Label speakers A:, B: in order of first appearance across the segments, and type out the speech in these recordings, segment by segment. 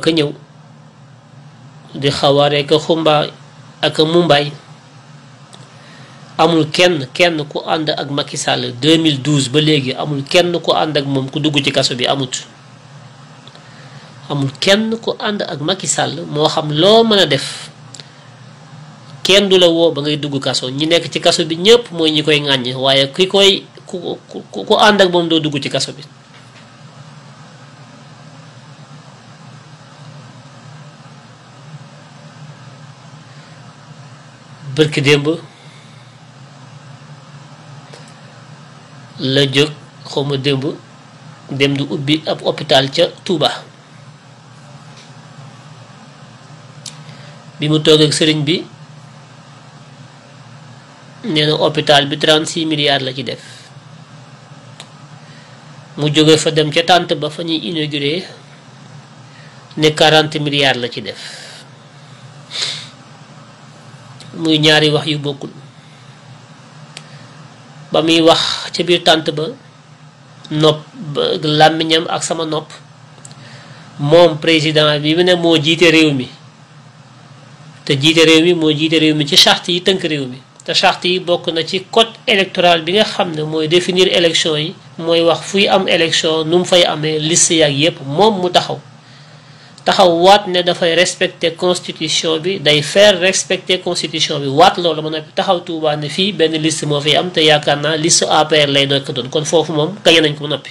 A: ka ñëw di xawaare ka xumba ak mumbaay amul kenn ku ànd ak Macky Sall 2012 ba léegi amul kenn ku ànd ak moom ku dugg ci kaso bi amul kenn ku ànd ak Macky Sall moo xam loo mën a def kenn du la woo ba ngay dugg kaso ñi nekk ci kaso bi ñëpp mooy ñi koy ŋàññ waaye ku ànd ak moom doo dugg ci kaso bi. bërki démb la jóg xawma démb dem du ubbi ab hôpital ca Touba bi mu toog ak sëriñ bi nee na hôpital bi 36 milliards la ci def mu jóge fa dem ca tànt ba fa ñuy inauguré ne 40 milliards la ci def muy ñaari wax yu bokkul ba muy wax ca biir tànt ba nopp làmmiñam ak sama nopp moom président bi mu ne moo jiite réew mi te jiite réew mi moo jiite réew mi ci charte yi tënk réew mi te charte yi bokk na ci code électoral bi nga xam ne mooy définir élection yi mooy wax fuy am élection nu mu fay amee liste yaag yépp moom mu taxaw waat ne dafay respecter constitution bi day faire respecter constitution bi waat loolu ma noppi taxaw Touba ne fii benn liste moo fi am te yaakaar naa liste APR lay doon kon foofu moom gañe nañ ko ma noppi.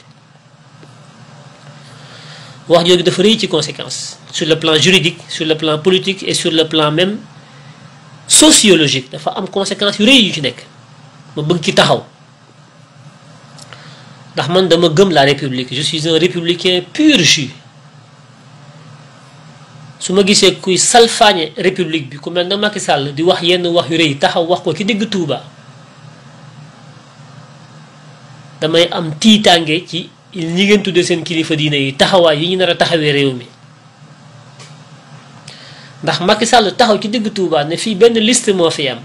A: wax jooju dafa rëy ci conséquence sur le plan juridique sur le plan politique et sur le plan même sociologique dafa am conséquence yu rëy yu ci nekk ma bëgg ci taxaw ndax man dama gëm la république je suis un républicain pur jus. su ma gisee kuy salfaañe république bi ku mel na Macky Sall di wax yenn wax yu rëy taxaw wax ko ci digg Touba damay am tiitaange ci ñi ngeen tuddee seen kilifa diine yi taxawaay yi ñu nar a taxawee réew mi ndax Macky Sall taxaw ci digg Touba ne fii benn liste moo fi am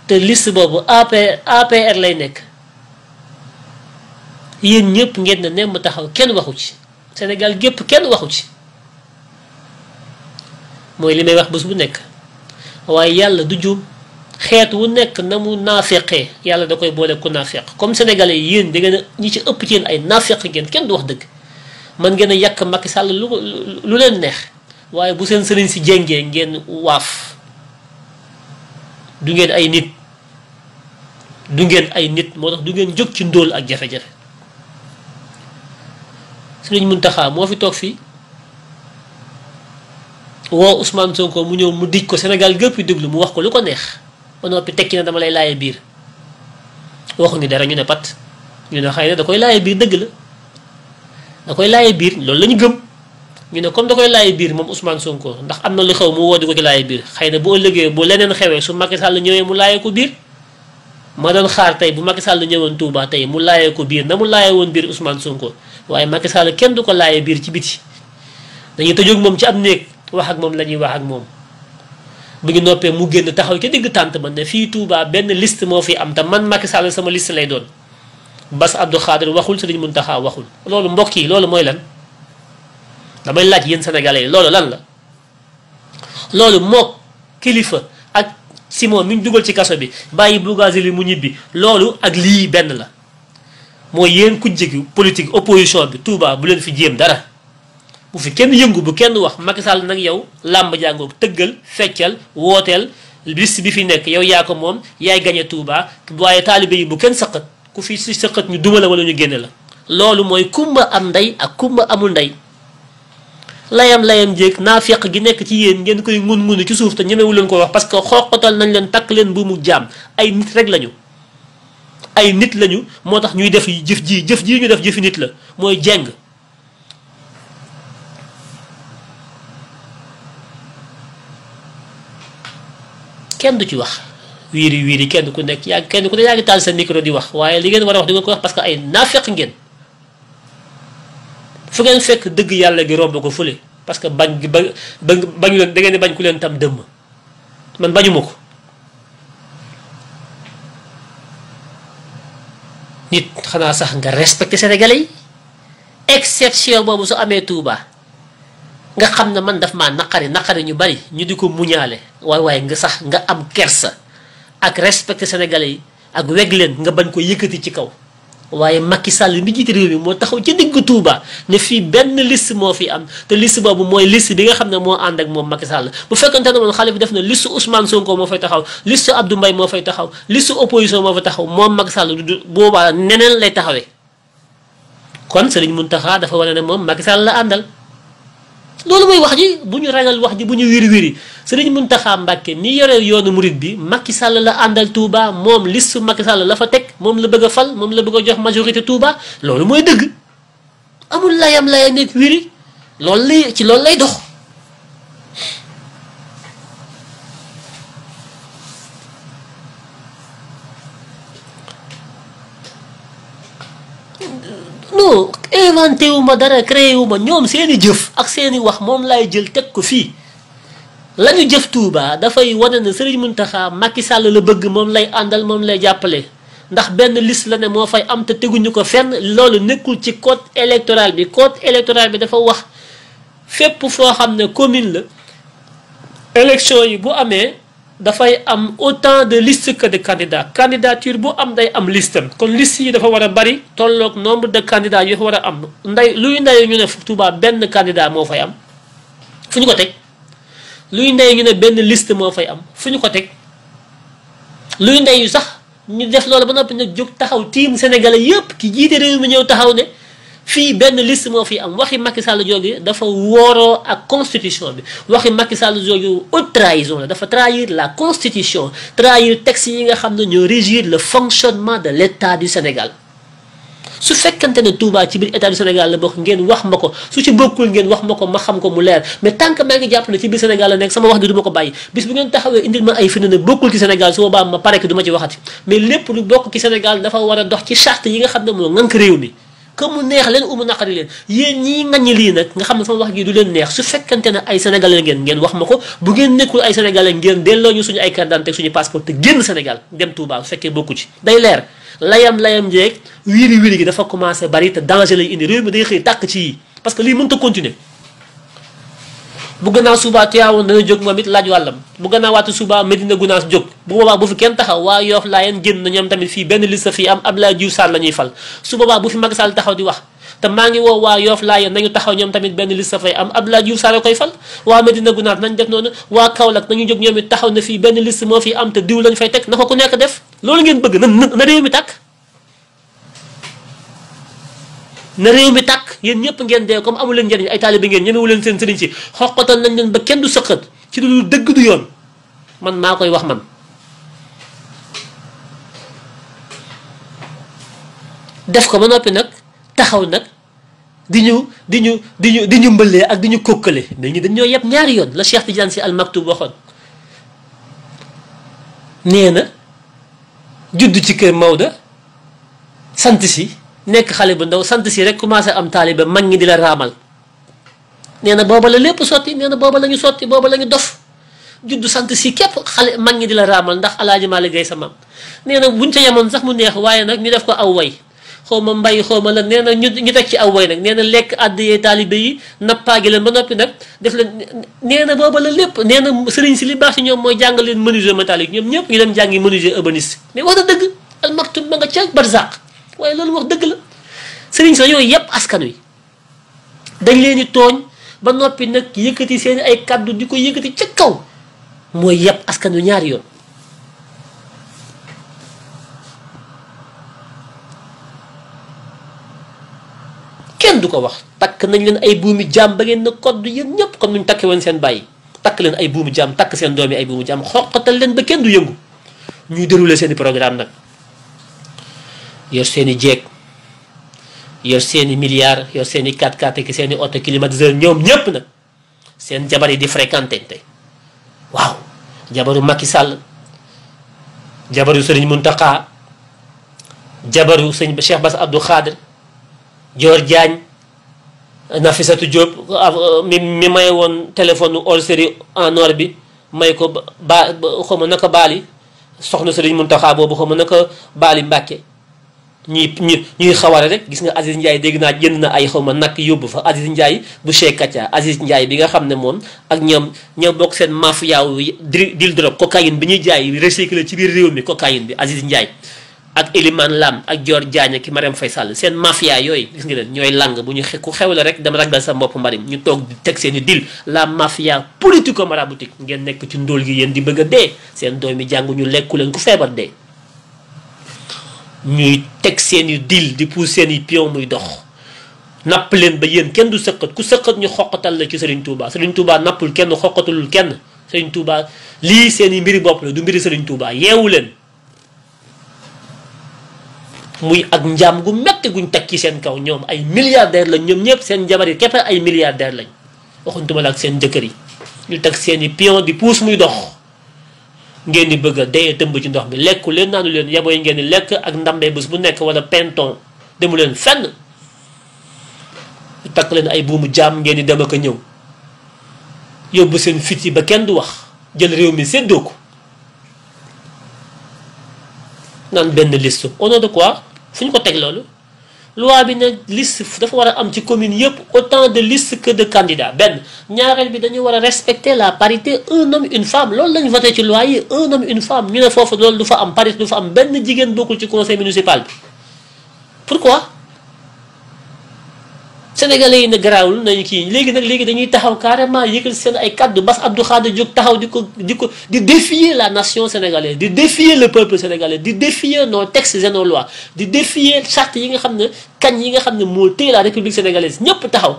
A: te liste boobu APR lay nekk yéen ñëpp ngeen ne nemm taxaw kenn waxu ci Sénégal gépp kenn waxu ci. mooy li may wax bés bu nekk waaye yàlla du juum xeet wu nekk na mu naafeqee yàlla da koy boole ku naafeq comme sénégalais yi yéen da ngeen a ñi ci ëpp ci yéen ay naafeq ngeen kenn du wax dëgg man ngeen a yàq Macky Sall lu leen neex waaye bu seen sëriñ si jéngee ngeen waaf du ngeen ay nit moo tax du ngeen jóg ci ndóol ak jafe-jafe Sëriñ Muntaxa moo fi toog fii woo Ousmane Sonko mu ñëw mu dij ko Sénégal gépp déglu mu wax ko lu ko neex ba noppi tekki na dama lay laaye biir waxu ni dara ñu ne pat ñu ne xëy na da koy laaye biir dëgg la da koy laaye biir loolu la ñu gëm ñu ne comme da koy laaye biir moom Ousmane Sonko ndax am na lu xew mu woo di ko ci laaye biir xëy na bu ëllëgee bu leneen xewee su Macky Sall ñëwee mu laaye ko biir ma doon xaar tey bu Macky Sall ñëwoon Touba tey mu laaye ko biir na mu laaye woon biir Ousmane Sonko waaye Macky Sall kenn du ko laaye biir ci biti dañuy tëjoog moom ci am néeg wax ak moom la ñuy wax ak moom bu ñu noppee mu génn taxaw ca digg tànt ba ne fii Touba benn liste moo fi am te man Macky Sall sama liste lay doon Bass Abdou Khadre waxul Serigne Mountakha waxul loolu mbokk yi loolu mooy lan damay laaj yéen sénégalais yi loolu lan la loolu mook kilifa ak Simon mi ñu dugal ci kaso bi bàyyi Bougazelli mu ñibbi loolu ak lii benn la mooy yéen ku jigi politique opposition bi Touba bu leen fi jéem dara bu fi kenn yëngu bu kenn wax Macky Sall nag yow làmb jàngoog tëggal feccal wooteel liste bi fi nekk yow yaa ko moom yaay gañe Touba waaye taalibe yi bu kenn sëqat ku fi si sëqat ñu duma la wala ñu génne la loolu mooy kumba am ndey ak kumba amul ndey layam jéeg naafeq gi nekk ci yéen ngeen koy ngun ci suuf te ñemewu leen ko wax parce que xooqatal nañ leen takk leen bu mu jaam ay nit rek lañu ay nit lañu moo tax ñuy def jëf ji ñu def jëfi nit la mooy jeng kenn du ci wax wiiri kenn ku nekk yaa ngi taal sa micro di wax waaye li ngeen war a wax di nga ko wax parce que ay naafeq ngeen fu ngeen fekk dëgg yàlla gi romb ko fële parce que bañ leen da ngeen di bañ ku leen tam dëmm man bañuma ko nit xanaa sax nga respecté sénégalais yi exception boobu su amee Touba nga xam ne man daf maa naqari ñu bari ñu di ko muñaale waaye nga sax nga am kersa ak respecté sénégalais yi ak weg leen nga bañ ko yëkkati ci kaw. waaye Macky Sall mi jiite réew mi moo taxaw ca diggu Touba ne fii benn liste moo fi am te liste boobu mooy liste bi nga xam ne moo ànd ak moom Macky Sall bu fekkante ne moom xale bi def na liste Ousmane Sonko moo fay taxaw liste Abdou Mbaye moo fay taxaw liste opposition moo fay taxaw moom Macky Sall du boobaa neneen lay taxawee. kon Serigne Mountakha dafa wane ne moom Macky Sall la àndal loolu mooy wax ji bu ñu ragal wax ji bu ñu wiri Serigne Mountakha Mbacké mi yore yoonu murid bi Macky Sall la àndal Touba moom liste Macky Sall la fa teg moom la bëgg a fal moom la bëgg a jox majorité Touba loolu mooy dëgg amul layam nekk wiri loolu lay ci loolu lay dox. non inventé wu ma dara créé wu ma ñoom seeni jëf ak seeni wax moom laay jël teg ko fii la ñu jëf Touba dafay wane ne Serigne Mountakha Macky Sall la bëgg moom lay àndal moom lay jàppale ndax benn liste la ne moo fay am te teguñu ko fenn loolu nekkul ci code électoral bi dafa wax fépp foo xam ne commune la élection yi bu amee dafay am autant de listes que de candidats candidature bu am day am listam kon liste yi dafa war a bari tolloog nombre de candidats yu fa war a am luy ndey ñu ne Touba benn candidat moo fay am fu ñu ko teg luy ndey ñu ne benn liste moo fay am fu ñu ko teg luy ndey yu sax ñu def loolu ba noppi nag jóg taxaw tiim sénégalais yépp ki jiite réew mi ñëw taxaw ne fii benn liste moo fi am waxi Macky Sall jooju dafa wooroo ak constitution bi waxi Macky Sall jooju haute trahison la dafa trahir la constitution trahir texte yi nga xam ne ñoo régir le fonctionnement de l'état du Sénégal su fekkante ne Touba ci biir état du Sénégal la bokk ngeen wax ma ko su ci bokkul ngeen wax ma ko ma xam ko mu leer mais tant que maa ngi jàpp ne ci biir Sénégal la nekk sama wax gi du ma ko bàyyi bis bu ngeen taxawee indil ma ay firnde ne bokkul ci Sénégal su boobaa ma pare ki du ma ci waxati mais lépp lu bokk ci Sénégal dafa war a dox ci charte yi nga xam ne moo ngànk réew mi que mu neex leen umu naqari leen yéen ñii ngaññi lii nag nga xam ne sama wax gi du leen neex su fekkante ne ay sénégalais ngeen wax ma ko bu ngeen nekkul ay sénégalais ngeen delloo ñu suñu ay carte d'identité suñu passeport te génn Sénégal dem Touba su fekkee bokku ci day leer layam jeeg wiiri gi dafa commencé bari te danger lay indi réew mi day xëy tàkk ci yi parce que lii mënut a continuer bu gannaaw suba Tiwaawan dana jóg moom it laaj wàllam bu gannaaw waatu suba Medina Gounass jóg bu boobaa bu fi kenn taxaw waa Yoff Laayeen génn na ñoom tamit fii benn liste fii am Abdoulaye Diouf Sarr la ñuy fal su boobaa bu fi Macky Sall taxaw di wax te maa ngi woo waa Yoff Laayeen nañu taxaw ñoom tamit benn liste fay am Abdoulaye Diouf Sarr koy fal waa Medina Gounass nañ def noonu waa Kaolack nañu jóg ñoom it taxaw na fii benn liste moo fi am te diw lañ fay teg na ko ku nekk def loolu ngeen bëgg na réew mi tàkk na réew mi tàkk yéen ñëpp ngeen dee comme amul leen njëriñ ay taalibe ngeen ñemewu leen seen sëriñ si xoqatal nañ leen ba kenn du sëqat ci lu dëgg du yoon man maa koy wax man def ko ba noppi nag taxaw nag di ñu mbëllee ak di ñu kokkale mais ñu dañoo yeb ñaari yoon la Cheikh Tidiane Sy Al Maktoum waxoon nee na judd ci kër Maodo sant si nekk xale bu ndaw sant si rek commencé am taalibe mag ñi di la raamal nee na booba la lépp sotti nee na booba la ñu sotti booba la ñu dof juddu sant si képp xale mag ñi di la raamal ndax Alaaji Maalik Gay sa maam nee na buñ ca yemoon sax mu neex waaye nag ñu def ko aw way xaw ma mbay xaw ma la nee na ñu teg ci aw way nag nee na lekk àddiyee taalibe yi nappaagi leen ba noppi nag def leen nee na booba la lépp nee na sëriñ si li baax si ñoom mooy jàngal leen menuisier métallique ñoom ñëpp ñu dem jàngi menuisier ébéniste mais wax na dëgg Al Maktoum ma nga ca barzaq waaye loolu wax dëgg la sëriñ sa yooyu yëpp askan wi dañ leen di tooñ ba noppi nag yëkkati seen ay kaddu di ko yëkkati ca kaw mooy yëpp askan wi ñaari yoon kenn du ko wax takk nañ leen ay buumi jaam ba ngeen na kodd yéen ñëpp comme nuñ takke woon seen bàyyi takk leen ay buumu jaam takk seen doom yi ay buumu jaam xoqatal leen ba kenn du yëngu ñuy dérouler seen i programme nag yor seen i jeeg yor seen i milliards yor seen i 4x4 ki seen i auto climatiseur ñoom ñëpp nag seen jabar yi di fréquenté tey waaw jabaru Macky Sall jabaru Serigne Mountakha jabaru sëñ Cheikh Bass Abdou Khadir Dior Diagne Nafissatou Diop mi may woon téléphone all série en or bi may ko xaw ma naka baali soxna Serigne Mountakha boobu xaw ma naka baali Mbàkke ñuy xaware rek gis nga Aziz Ndiaye dégg naa jënd na ay xawma nag yóbbu fa Aziz Ndiaye bu Cheikh Katia Aziz Ndiaye bi nga xam ne moom ak ñoom bokk seen mafia wu dil drogue cocaïne bi ñuy jaay recyclé ci biir réew mi cocaïne bi Aziz Ndiaye ak Elimane Lam ak Dior Diagne ki Marème Faye Sall seen mafia yooyu gis nga leen ñooy lang bu ñu ku xew la rek dama ragal sa mbopp mbarim ñu toog di teg seen i dil la mafia politico maraboutique ngeen nekk ci ndóol gi yéen di bëgg a dee seen doom yi jàng ñu lekku leen ku feebar dee ñuy teg seen i dil di pousse seen i pion muy dox napp leen ba yéen kenn du sëqat ku sëqat ñu xoqatal la ci Serigne Touba Serigne Touba nappul kenn xoqatalul kenn Serigne Touba lii seen i mbiri bopp la du mbiri Serigne Touba yeewu leen muy ak njaam gu metti guñ teg ci seen kaw ñoom ay milliardaire lañ ñoom ñëpp seen jabar yi képp ay milliardaire lañ waxuntuma la ak seen jëkkër yi ñu teg seen i pion di pousse muy dox ngeen di bëgg a dee tëmb ci ndox mi lekku leen naanu leen yaboy ngeen di lekk ak ndambee bés bu nekk wala penton demu leen fenn takk leen ay buumu jaam ngeen di dem ak a ñëw yóbbu seen fit yi ba kenn du wax jël réew mi séddoo ko naan benn liste au nom de quoi fu ñu ko teg loolu loi bi ne liste dafa war a am ci commune yëpp autant de listes que de candidats benn ñaareel bi dañu war a respecter la parité un homme une femme loolu lañu voté ci loi yi un homme une femme ñu ne foofu loolu du fa am parité du fa am benn jigéen bokkul ci conseil municipal bi pourquoi sénégalais yi ne garaawul nañu kii léegi dañuy taxaw carrément yëkkal seen ay kaddu Bass Abdou Khadre jóg taxaw di défier la nation sénégalaise di défier le peuple sénégalais di défier nos textes et nos lois di défier charte yi nga xam ne yi nga xam ne moo téye la république sénégalaise ñëpp taxaw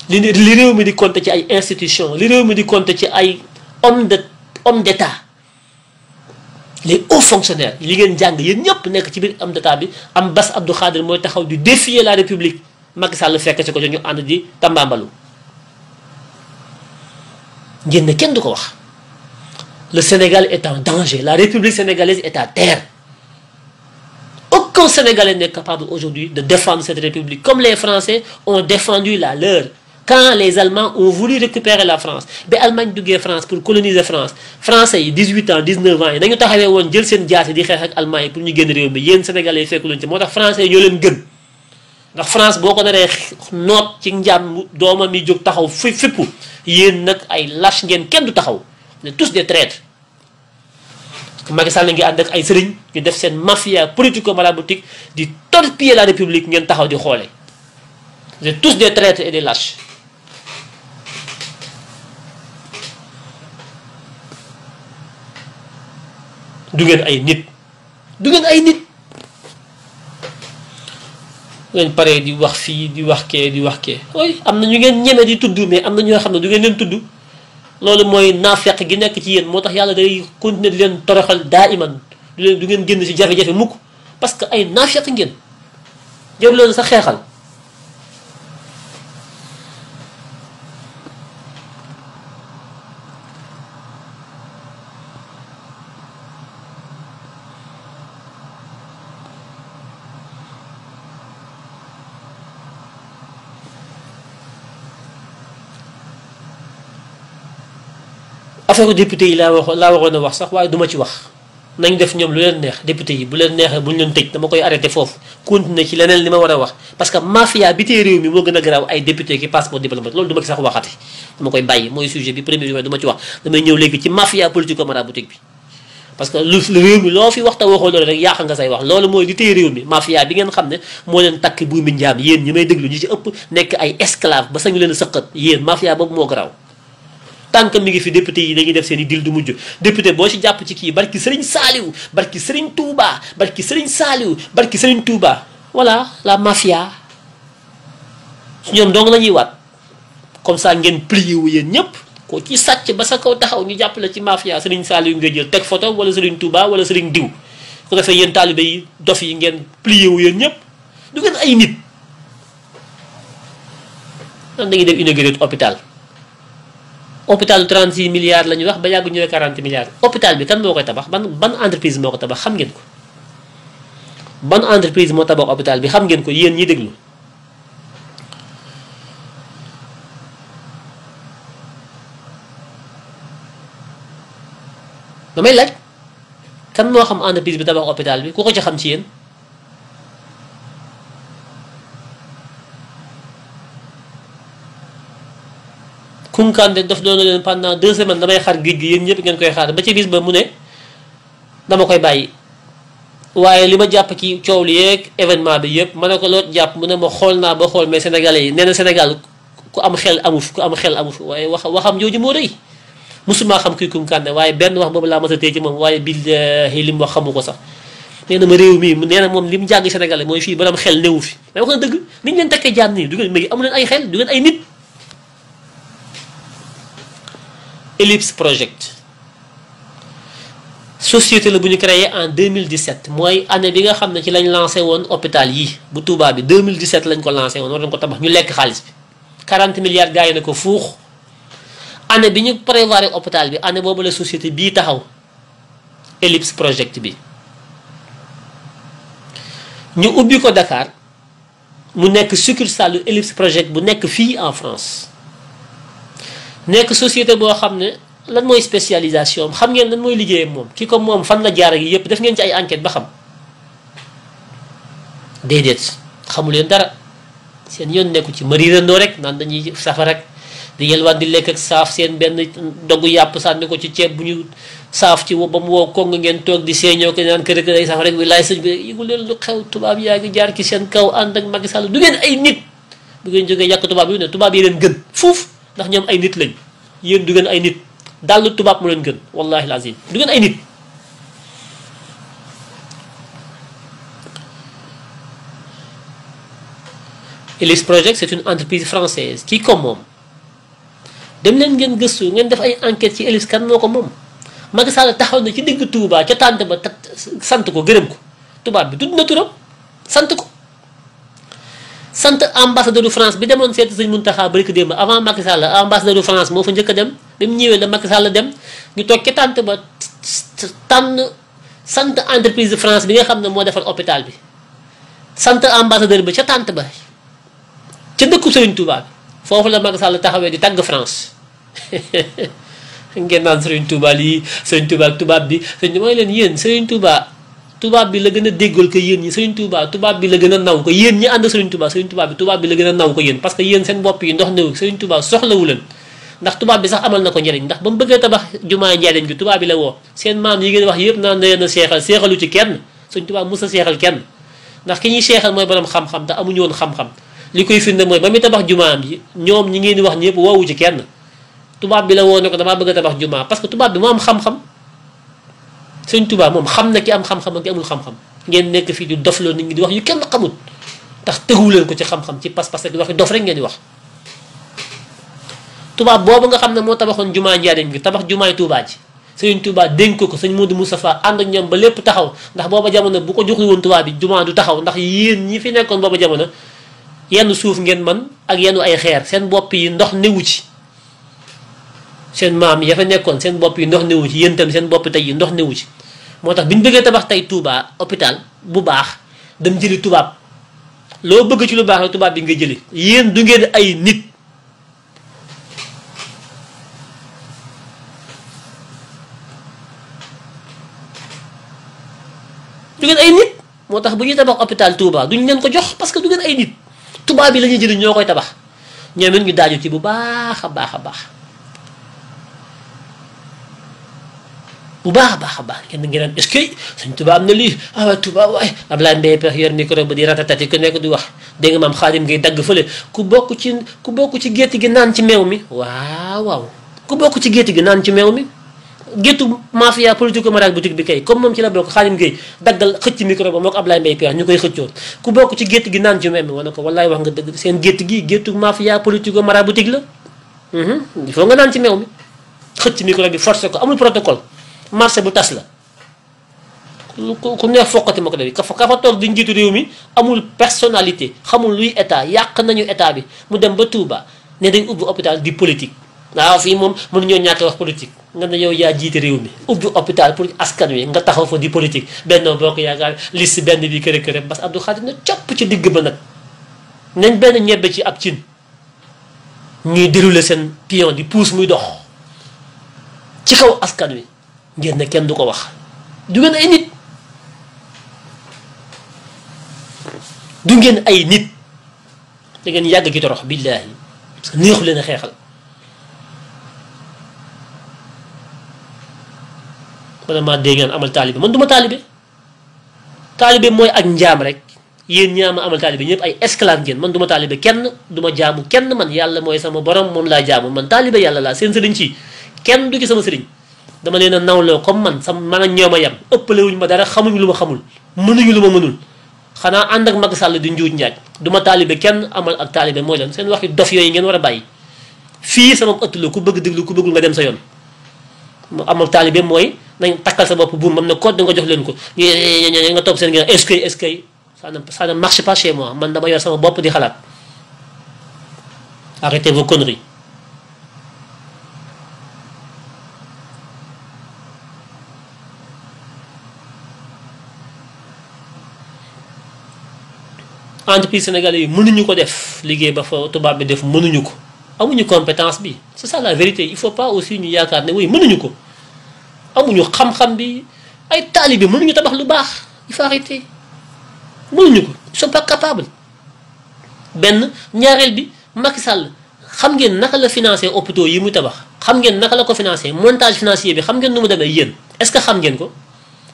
A: li réew mi di compter ci ay institutions li réew mi di compter ci ay homme d'état les hauts fonctionnaires li ngeen jàng yéen ñëpp nekk ci biir homme d'état bi am Bass Abdou Khadre mooy taxaw di défier la république Macky Sall fekk ci ko ñu ànd di tambambalu ngeen ne kenn du ko wax le Sénégal est en danger la république sénégalaise est à terre aucun Sénégalais n'est capable aujourd'hui de défendre cette république comme les Français ont défendu la leur quand les Allemands ont voulu récupérer la France ba Allemagne duggee France pour coloniser France français yi 18 ans 19 ans yi nañu taxawee woon jël seen jaasi di xeex ak Allemagne yi pour ñu génn réew mi yéen Sénégalais yi fekku leen ci moo tax français yi ñoo leen gën ndax France boo ko naree noot ci njàmm doomam yi jóg taxaw fippu yéen nag ay lâche ngeen kenn du taxaw ne tous des traîtres Macky Sall ngi ànd ak ay sëriñ ñu def seen mafia politico-maraboutique di torpiller la république ngeen taxaw di xoole vous êtes tous des traîtres et des lâches du ngeen ay nit ngeen pare di wax fii di wax kee ooy am na ñu ngeen ñeme di tudd mais am na ñoo xam ne du ngeen leen tudd loolu mooy naafeq gi nekk ci yéen moo tax yàlla day continuer di leen toroxal daa iman du ngeen génn ci jafe-jafe mukk parce que ay naafeq ngeen jël leen sa xeexal affaire député yi laa waroon a wax sax waaye duma ci wax nañ def ñoom lu leen neex député yi bu leen neexee bu ñu leen tëj dama koy arrêté foofu continuer ci leneen li ma war a wax parce que mafia bi tey réew mi moo gën a garaaw ay député ki passeport diplomatique loolu duma ci sax waxati dama koy bàyyi mooy sujet bi premier bi duma ci wax damay ñëw léegi ci mafia politico maraboutique bi parce que lu réew mi loo fi wax te waxoo loolu rek yàq nga say wax loolu mooy li tey réew mi mafia bi ngeen xam ne moo leen takk buumi njaam yéen ñi may déglu ñi ci ëpp nekk ay esclave ba sañu leen a sëqat yéen mafia boobu moo garaaw tant que mi ngi fi député yi dañuy def seen i dil du mujj député boo ci jàpp ci kii barki Serigne Saliou barki Serigne Touba barki Serigne Saliou barki Serigne Touba voilà la mafia ñoom dong la ñuy waat comme ça ngeen plié wu yéen ñëpp ko ci sàcc ba sa kaw taxaw ñu jàpp la ci mafia Serigne Saliou nga jël teg photo wala Serigne Touba wala Serigne diw ko defee yéen taalibe yi dof yi ngeen plié wu yéen ñëpp du ngeen ay nit nan dañuy def inauguré hôpital 36 milliards la ñuy wax ba yàgg ñëwee 40 milliards hôpital bi kan moo koy tabax ban entreprise moo ko tabax xam ngeen ko ban entreprise moo tabax hôpital bi xam ngeen ko yéen ñi déglu damay laaj kan moo xam entreprise bi tabax hôpital bi ku ko ci xam ci yéen Kunkande daf doon leen pendant 2 semaines damay xaar géej gi yéen ñëpp ngeen koy xaar ba ci bis ba mu ne dama koy bàyyi waaye li ma jàpp ci coow li yeeg événement bi yëpp ma ne ko loot jàpp mu ne ma xool naa ba xool mais sénégalais yi nee na Sénégal ku am xel amu fi ku am xel amu fi waaye waxam jooju moo rëy musuma xam kuy Kunkande waaye benn wax boobu laa mas a téye ci moom waaye billahi li mu wax xamu ko sax nee na ma réew mii nee na moom li mu jàng sénégalais mooy fii borom xel newu fi mais wax na dëgg ni ñu leen tekkee jaan nii du ngeen mais amu leen ay xel du ngeen ay nit. Ellipse Project société la bu ñu créé en 2017 mooy année bi nga xam ne ci lañ lancé woon hôpital yi bu Touba bi 2017 lañ ko lancé woon war nañ ko tabax ñu lekk xaalis bi 40 milliards gars yi ne ko fuux année bi ñu prévoir hôpital bi année boobu la société bii taxaw Ellipse Project bi ñu ubbi ko Dakar mu nekk succursale Ellipse Project bu nekk fii en France nekk société boo xam ne lan mooy spécialisation xam ngeen lan mooy liggéeyam moom ki ko moom fan la jaar ak yëpp def ngeen ci ay enquête ba xam déedéet xamu leen dara seen yoon nekku ci mariirandoo rek naan dañuy safa rek di yelwaan di lekk ak saaf seen benn doggu yàpp sànni ko ci ceeb bu ñu saaf ci ba mu wow kong ngeen toog di seeñoo ko naan kër day saaf rek bi laay sëñ bi yëgu leen lu xew tubaab yaa ngi jaar ci seen kaw ànd ak Macky Sall du ngeen ay nit bu ngeen jógee yàq tubaab yi ne tubaab yi leen gën fuuf ndax ñoom ay nit lañ yéen du ngeen ay nit dàll tubaab mu leen gën wallahi lazim du ngeen ay nit. Ellipse Project c'est une entreprise française qui ko moom dem leen ngeen gëstu ngeen def ay enquête ci Ellipse kan moo ko moom Macky Sall taxaw na ci digg Touba ca tànt ba sant ko gërëm ko tubaab bi tudd na turam sant ko. sant ambassadeur de France bi demoon seeti sëñ Mountakha bari ko démb avant Macky Sall ambassadeur de France moo fa njëkk a dem bi mu ñëwee la Macky Sall dem ñu toog ca tànt ba tànn sant entreprise de France bi nga xam ne moo defar hôpital bi sant ambassadeur ba ca tànt ba ca dëkku Serigne Touba bi foofu la Macky Sall taxawee di tàgg France ngeen naan Serigne Touba lii Serigne Touba ak tubaab bi sëñ mooy leen yéen Serigne Touba tubaab bi la gën a déggal ko yéen ñi Serigne Touba tubaab bi la gën a naw ko yéen ñi ànd Serigne Touba bi tubaab bi la gën a naw ko yéen parce que yéen seen bopp yi ndox néew Serigne Touba soxlawu leen ndax tubaab bi sax amal na ko njëriñ ndax ba mu bëggee tabax jumaa njariñ gi tubaab bi la woo seen maam yi ngeen wax yëpp naan na leen a seexalu ci kenn Serigne Touba mos a seexal kenn ndax ki ñuy seexal mooy borom xam-xam te amuñu woon xam-xam li koy firnde mooy ba muy tabax jumaa bi ñoom ñi ngeen di wax ñëpp woowu ci kenn tubaab bi la woo ne ko damaa bëgg a tabax jumaa parce que tubaab bi moo am xam-xam Serigne Touba moom xam na ki am xam-xam ak ki amul xam-xam ngeen nekk fii di dofloo nit ñi di wax yu kenn xamul ndax tëgu leen ko ci xam-xam ci pas-pas di wax dof rek ngeen di wax tubaab boobu nga xam ne moo tabaxoon jumaa njaareem gi tabax jumaay Touba ji Serigne Touba dénk ko sëñ Modou Moustapha ànd ak ñoom ba lépp taxaw ndax booba jamono bu ko joxul woon tubaab bi jumaa du taxaw ndax yéen ñi fi nekkoon booba jamono yenn suuf ngeen man ak yenn ay xeer seen bopp yi ndox newu ci seen maam ya fa nekkoon seen bopp yi ndox newu ci yéen tam seen bopp tey yi ndox newu ci moo tax bi ñu bëggee tabax tey Touba hôpital bu baax dem jëli tubaab loo bëgg ci lu baax la tubaab bi nga jëli yéen du ngeen ay nit du ngeen ay nit moo tax bu ñuy tabax hôpital Touba duñ leen ko jox parce que du ngeen ay nit tubaab bi la ñuy jëli ñoo koy tabax ñoom it ñu daaju ci bu baax a baax a baax bu baax a baax kenn ngeen naan est-ce que suñ Touba am na lii ah waaye Touba waaye Ablaye Mbaye pex yor micro ba di ratatati ku nekk di wax dégg nga maam Xaadim ngay dagg fële ku bokk ci gétt gi naan ci meew mi waaw ku bokk ci gétt gi naan ci meew mi géttu mafia politique marag boutique bi kay comme moom ci la bokk Xaadim ngay daggal xëcc micro ba moo ko Ablaye Mbaye pex ñu koy xëccoon ku bokk ci gétt gi naan ci meew mi wane ko wallaay wax nga dëgg seen gétt gi géttu mafia politique marag boutique la il faut nga naan ci meew mi xëcc micro bi forcé ko amul protocole marché bu tas la ku neex foqati ma ko def ka fa toog di njiitu réew mi amul personnalité xamul luy état yàq nañu état bi mu dem ba Touba ne dañ ubbi hôpital di politique waaw fii moom mënuñoo ñàkk wax politique nga ne yow yaa jiite réew mi ubbi hôpital pour askan wi nga taxaw fa di politique Benno Bokk Yaakaar liste benn bi kërë Bass Abdou Khadre na copp ci digg ba nag nañ benn ñebbe ci ab cin ñuy dérouler seen pion di puus muy dox ci kaw askan wi ngeen ne kenn du ko wax du ngeen ay nit du ngeen ay nit da ngeen yàgg gi torox billaahi parce que neexu leen a xeexal vraiment dégg ngeen amal taalibe man duma taalibe taalibe mooy ak njaam rek yéen ñaama amal taalibe ñëpp ay esclave ngeen man duma taalibe kenn duma jaamu kenn man yàlla mooy sama borom moom laa jaamu man taalibe yàlla laa seen sëriñ ci kenn du ci sama sëriñ dama leen a nawloo comme man ak ñoom a yem ëppalewuñu ma dara xamuñu lu ma xamul mënuñu lu ma mënul xanaa ànd ak Macky Sall di njuuj njaaj duma taalibe kenn amal ak taalibe mooy lan seen waxi dof yooyu ngeen war a bàyyi fii sama ëtt la ku bëgg déglu ku bëggul nga dem sa yoon mu amal taalibe mooy nañ takkal sa bopp buum mam ne code nga jox leen ko nga topp seen ngeen est-ce que ça ne marche pas chez moi man dama yor sama bopp di xalaat arrêtez vos conneries entreprise sénégalais yi mënuñu ko def liggéey ba fa tubaab bi def mënuñu ko amuñu compétence bi c'est ça la vérité il faut pas aussi ñu yaakaar ne oui mënuñu ko amuñu xam-xam bi ay taalibe mënuñu tabax lu baax il faut arrêter mënuñu ko ils sont pas capables benn ñaareel bi Macky Sall xam ngeen naka la financé hôpitaux yi muy tabax xam ngeen naka la ko financé montage financier bi xam ngeen nu mu demee yéen est-ce que xam ngeen ko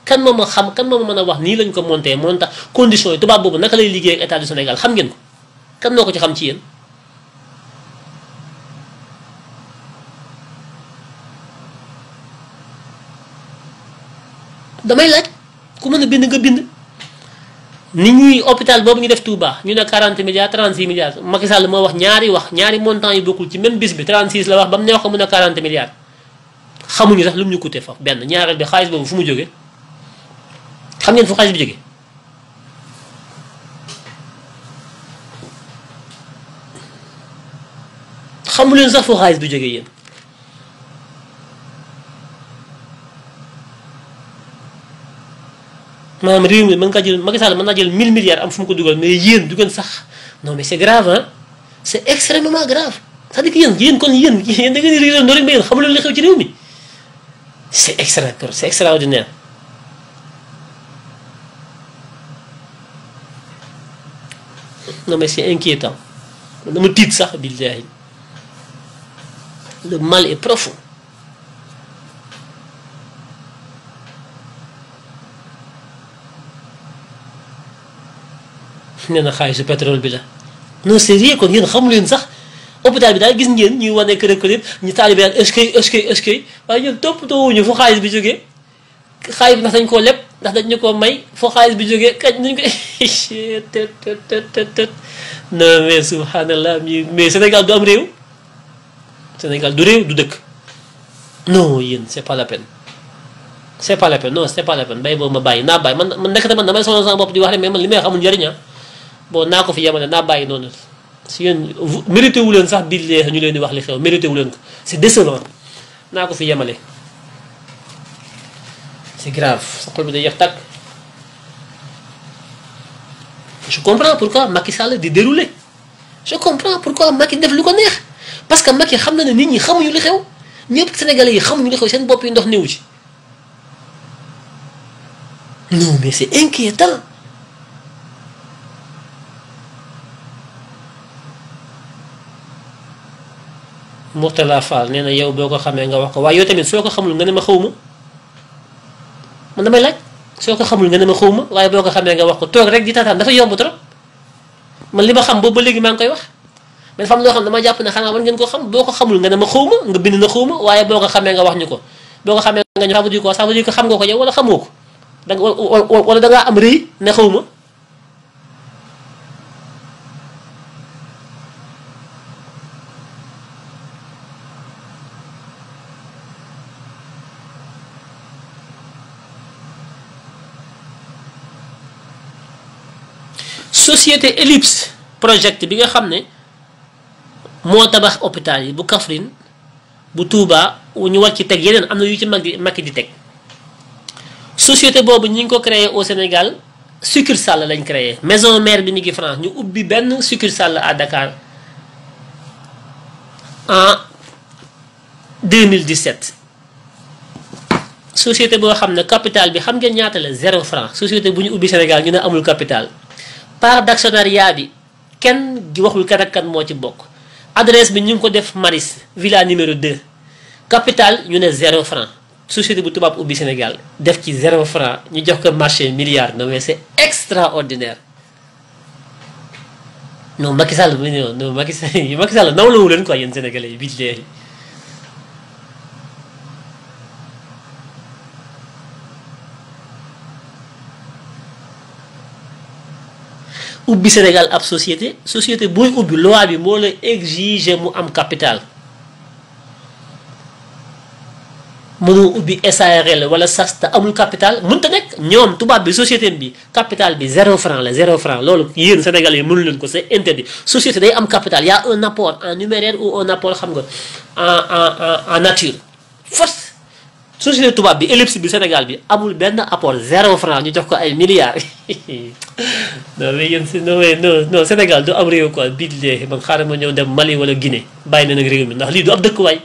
A: kan moo ma xam kan moo ma mën a wax nii lañ ko monté montage conditions yi tubaab boobu naka lay liggéey ak état du Sénégal xam ngeen ko kan moo ko ci xam ci yéen damay laaj ku mën a bind nga bind ni ñuy hôpital boobu ñu def Touba ñu ne 40 milliards 36 milliards Macky Sall moo wax ñaari montant yu bokkul ci même bis bi 36 la wax ba mu ne wax ko mu ne 40 milliards xamuñu sax lu mu ñu coûté fa benn ñaareel bi xaalis boobu fu mu jóge xam ngeen fu xaalis bi jóge xamu leen sax fu xaalis bi jóge yéen maanaam réew mi mën nga jël Macky Sall mën naa jël 1000 milliards am fu mu ko dugal mais yéen du ngeen sax non mais c'est grave hein c'est extrêmement grave c'est-à-dire que yéen kon yéen da ngeen di réew rek mais yéen xamu leen li xew ci réew mi c'est extraordinaire non mais c'est inquiétant dama tiit sax billahi le mal est profond nee na xaalisu pétrole bi la non c'est rien kon yéen xamu leen sax hôpital bi daal gis ngeen ñuy wane kër kër yëpp ñu taalibe est-ce que waaye ñun toppatoo wuñu fu xaalis bi jógee xaalis bi ndax dañ koo leb ndax dañ ñu ko may fu xaalis bi jógee kañ nañ ko non mais subhanallah mais Sénégal du am réew Sénégal du réew du dëkk non yéen c'est pas la peine c'est pas la peine non c'est pas la peine bay boobu ma bàyyi naa bàyyi man nekkate man damay sonal sama bopp di wax rek mais man li may xamul njëriñ bon naa ko fi yemale naa bàyyi noonu si yéen mérité wu leen sax billee ñu leen di wax li xew mérité wu leen ko c'est décevant naa ko fi yemale c'est grave sa xol bi day yeex tàkk je comprends pourquoi Macky Sall di dérouler je comprends pourquoi Macky def lu ko neex parce que Macky xam na ne nit ñi xamuñu li xew ñëpp Sénégalais yi xamuñu li xew seen bopp yi ndox néew ci non mais c'est inquiétant Mourtala Fall nee na yow boo ko xamee nga wax ko waaye yow tamit soo ko xamul nga ne ma xaw ma man damay laaj soo ko xamul nga ne ma xaw ma waaye boo ko xamee nga wax ko toog rek di taataan dafa yomb trop man li ma xam boobu ba léegi maa ngi koy wax mais dafa am loo xam dama jàpp ne xanaa war ngeen ko xam boo ko xamul nga ne ma xaw ma nga bind na xaw ma waaye boo ko xamee nga wax ñu ko boo ko xamee nga ñu ça veut dire que xam nga ko yow wala xamoo ko da nga wala da ngaa am rëy ne xaw ma société Ellipse project bi nga xam ne moo tabax hôpital yi bu Kaffrine bu Touba ñu war ci teg yeneen am na yu ci Macky di teg société boobu ñi ngi ko créé au Sénégal succursale lañ créé maison mère bi mi ngi France ñu ubbi benn succursale à Dakar en 2017 société boo xam ne capital bi xam ngeen ñaata la 0 franc société bu ñu ubbi Sénégal ñu ne amul capital part d'actionnariat bi kenn waxul kan ak kan moo ci bokk adresse bi ñu ngi ko def Maris villa numéro 2 capital ñu ne 0 franc société bu tubaab ubbi Sénégal def ci 0 franc ñu jox ko marché milliard non mais c'est extraordinaire. non Macky Sall non Macky Sall nawlawu leen quoi yéen sénégalais yi billahi. ubbi Sénégal ab société booy ubbi loi bi moo la exiger mu am capital. mënoo ubbi SARL wala SAS te amul capital mënta nekk ñoom tubaab bi société bi capital bi 0 franc la 0 franc loolu yéen Sénégal yi mënu leen ko c'est interdit société day am capital y a un apport en numéraire ou un apport xam nga en nature force société tubaab bi ellipse bi Sénégal bi amul benn apport 0 franc ñu jox ko ay milliards non mais yéen non Sénégal du am réew quoi billahi man xaaral ma ñëw dem Mali wala Guinée bàyyi na nag réew mi ndax lii du ab dëkkuwaay.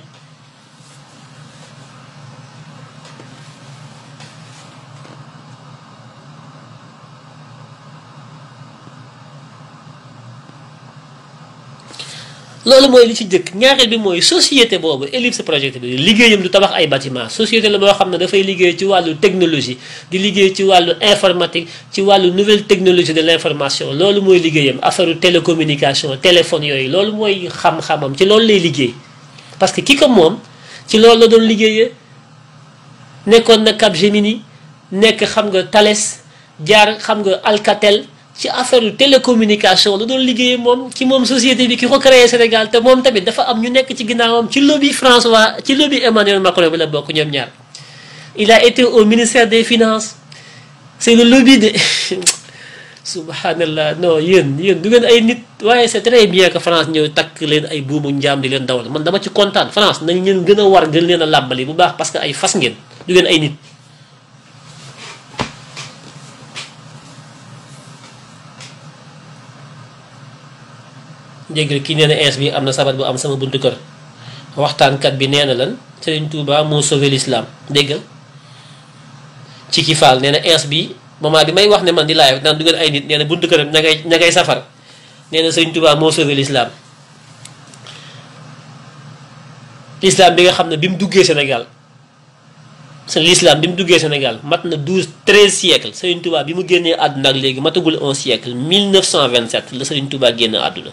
A: loolu mooy li ci jëkk ñaareel bi mooy société boobu ellipse projet bi liggéeyam du tabax ay bâtiment société la boo xam ne dafay liggéey ci wàllu technologie di liggéey ci wàllu informatique ci wàllu nouvelle technologie de l'information loolu mooy liggéeyam affaire télécommunication téléphone yooyu loolu mooy xam-xamam ci loolu lay liggéey parce que ki ko moom ci loolu la doon liggéeyee nekkoon na Capgemini nekk xam nga Thales jaar xam nga Alcatel ci affaire télécommunication la doon liggéeyee moom ci moom société bi ki ko créé Sénégal te moom tamit dafa am ñu nekk ci ginnaawam ci lobby François ci lobby Emmanuel Macron bi la bokk ñoom ñaar il a été au ministère des finances c'est le lobby de subhanallah non yéen du ngeen ay nit waaye c'est très bien que France ñëw takk leen ay buumu njaam di leen dawal man dama ci kontaan France nañ leen gën a war gën leen a làbbali bu baax parce que ay fas ngeen du ngeen ay nit. dégg kii nee na ins bi am na sabat bu am sama buntu kër waxtaankat bi nee na lan Serigne Touba moo sauvé l'islam déggal ci ki faal nee na ins bi moment bi may wax ne man di laay naan du ngeen ay nit nee na buntu kër ña ngay safar nee na Serigne Touba moo sauvé l'islam l'islam bi nga xam ne bi mu duggee Sénégal l'islam bi mu duggee Sénégal mat na 13 siècles Serigne Touba bi mu génnee àdduna ak léegi matagul un siècle 1927 la Serigne Touba génn àdduna